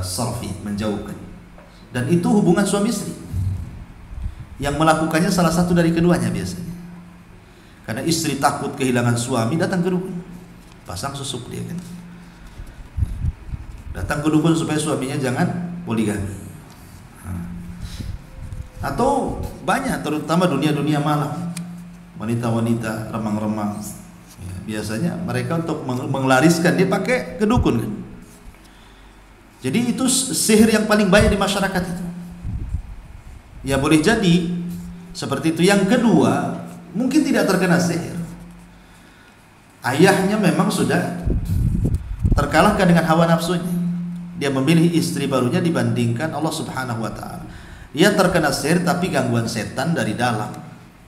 sarfi, menjauhkan. Dan itu hubungan suami istri. Yang melakukannya salah satu dari keduanya biasanya. Karena istri takut kehilangan suami, datang ke dukun, pasang susuk dia kan. Datang ke dukun supaya suaminya jangan poligami. Atau banyak, terutama dunia-dunia malam, wanita-wanita remang-remang, ya, biasanya mereka untuk menglariskan dia pakai ke dukun kan. Jadi itu sihir yang paling banyak di masyarakat itu. Ya boleh jadi seperti itu. Yang kedua, mungkin tidak terkena sihir. Ayahnya memang sudah terkalahkan dengan hawa nafsunya. Dia memilih istri barunya dibandingkan Allah Subhanahu wa taala. Dia terkena sihir tapi gangguan setan dari dalam,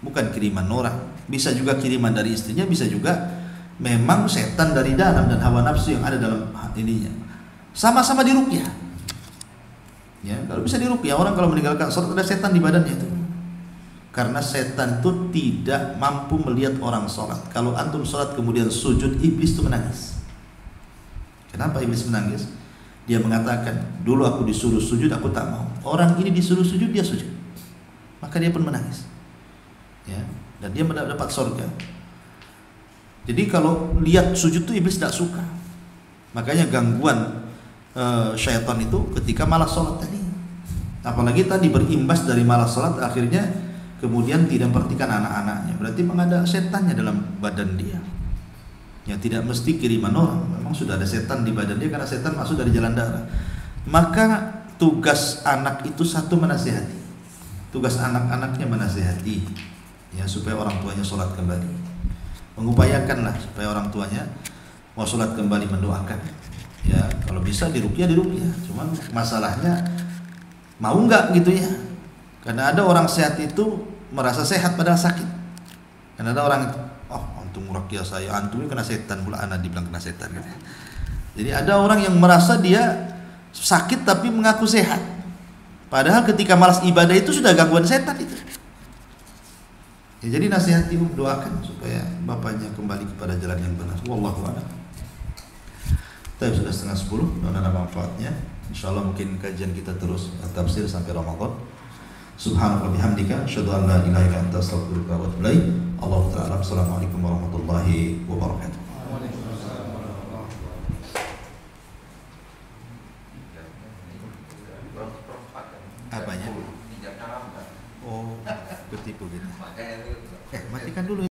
bukan kiriman orang. Bisa juga kiriman dari istrinya, bisa juga memang setan dari dalam dan hawa nafsu yang ada dalam ininya. Sama-sama diruqyah. Ya, kalau bisa diruqyah, orang kalau meninggalkan salat ada setan di badannya itu. Karena setan itu tidak mampu melihat orang sholat. Kalau antum sholat kemudian sujud, iblis itu menangis. Kenapa iblis menangis? Dia mengatakan, dulu aku disuruh sujud, aku tak mau. Orang ini disuruh sujud, dia sujud. Maka dia pun menangis. Ya, dan dia mendapat surga. Jadi kalau lihat sujud itu iblis tidak suka. Makanya gangguan syaitan itu ketika malas sholat tadi. Apalagi tadi berimbas dari malas sholat, akhirnya kemudian tidak memperhatikan anak-anaknya. Berarti memang ada setannya dalam badan dia. Ya tidak mesti kiriman orang, memang sudah ada setan di badan dia karena setan masuk dari jalan darah. Maka tugas anak itu satu, menasihati. Tugas anak-anaknya menasihati, ya supaya orang tuanya sholat kembali. Mengupayakanlah supaya orang tuanya mau sholat kembali, mendoakan. Ya kalau bisa diruqyah. Cuman masalahnya mau nggak gitu ya. Karena ada orang sehat itu merasa sehat padahal sakit. Karena ada orang, oh antum ruqyah saya, antum kena setan pula, anak dibilang kena setan. Jadi ada orang yang merasa dia sakit tapi mengaku sehat. Padahal ketika malas ibadah itu sudah gangguan setan itu. Ya, jadi nasihati, doakan supaya bapaknya kembali kepada jalan yang benar. Wallahu a'lam. Tapi sudah 9:30, dan ada manfaatnya. Insyaallah mungkin kajian kita terus tafsir sampai Ramadan. Subhanallah bihamdika, asyhadu an la ilaha illa anta, astaghfiruka wa atubu ilaik. Allahu ta'ala. Assalamualaikum warahmatullahi wabarakatuh. Apanya? Oh, ketipu gitu. Matikan dulu.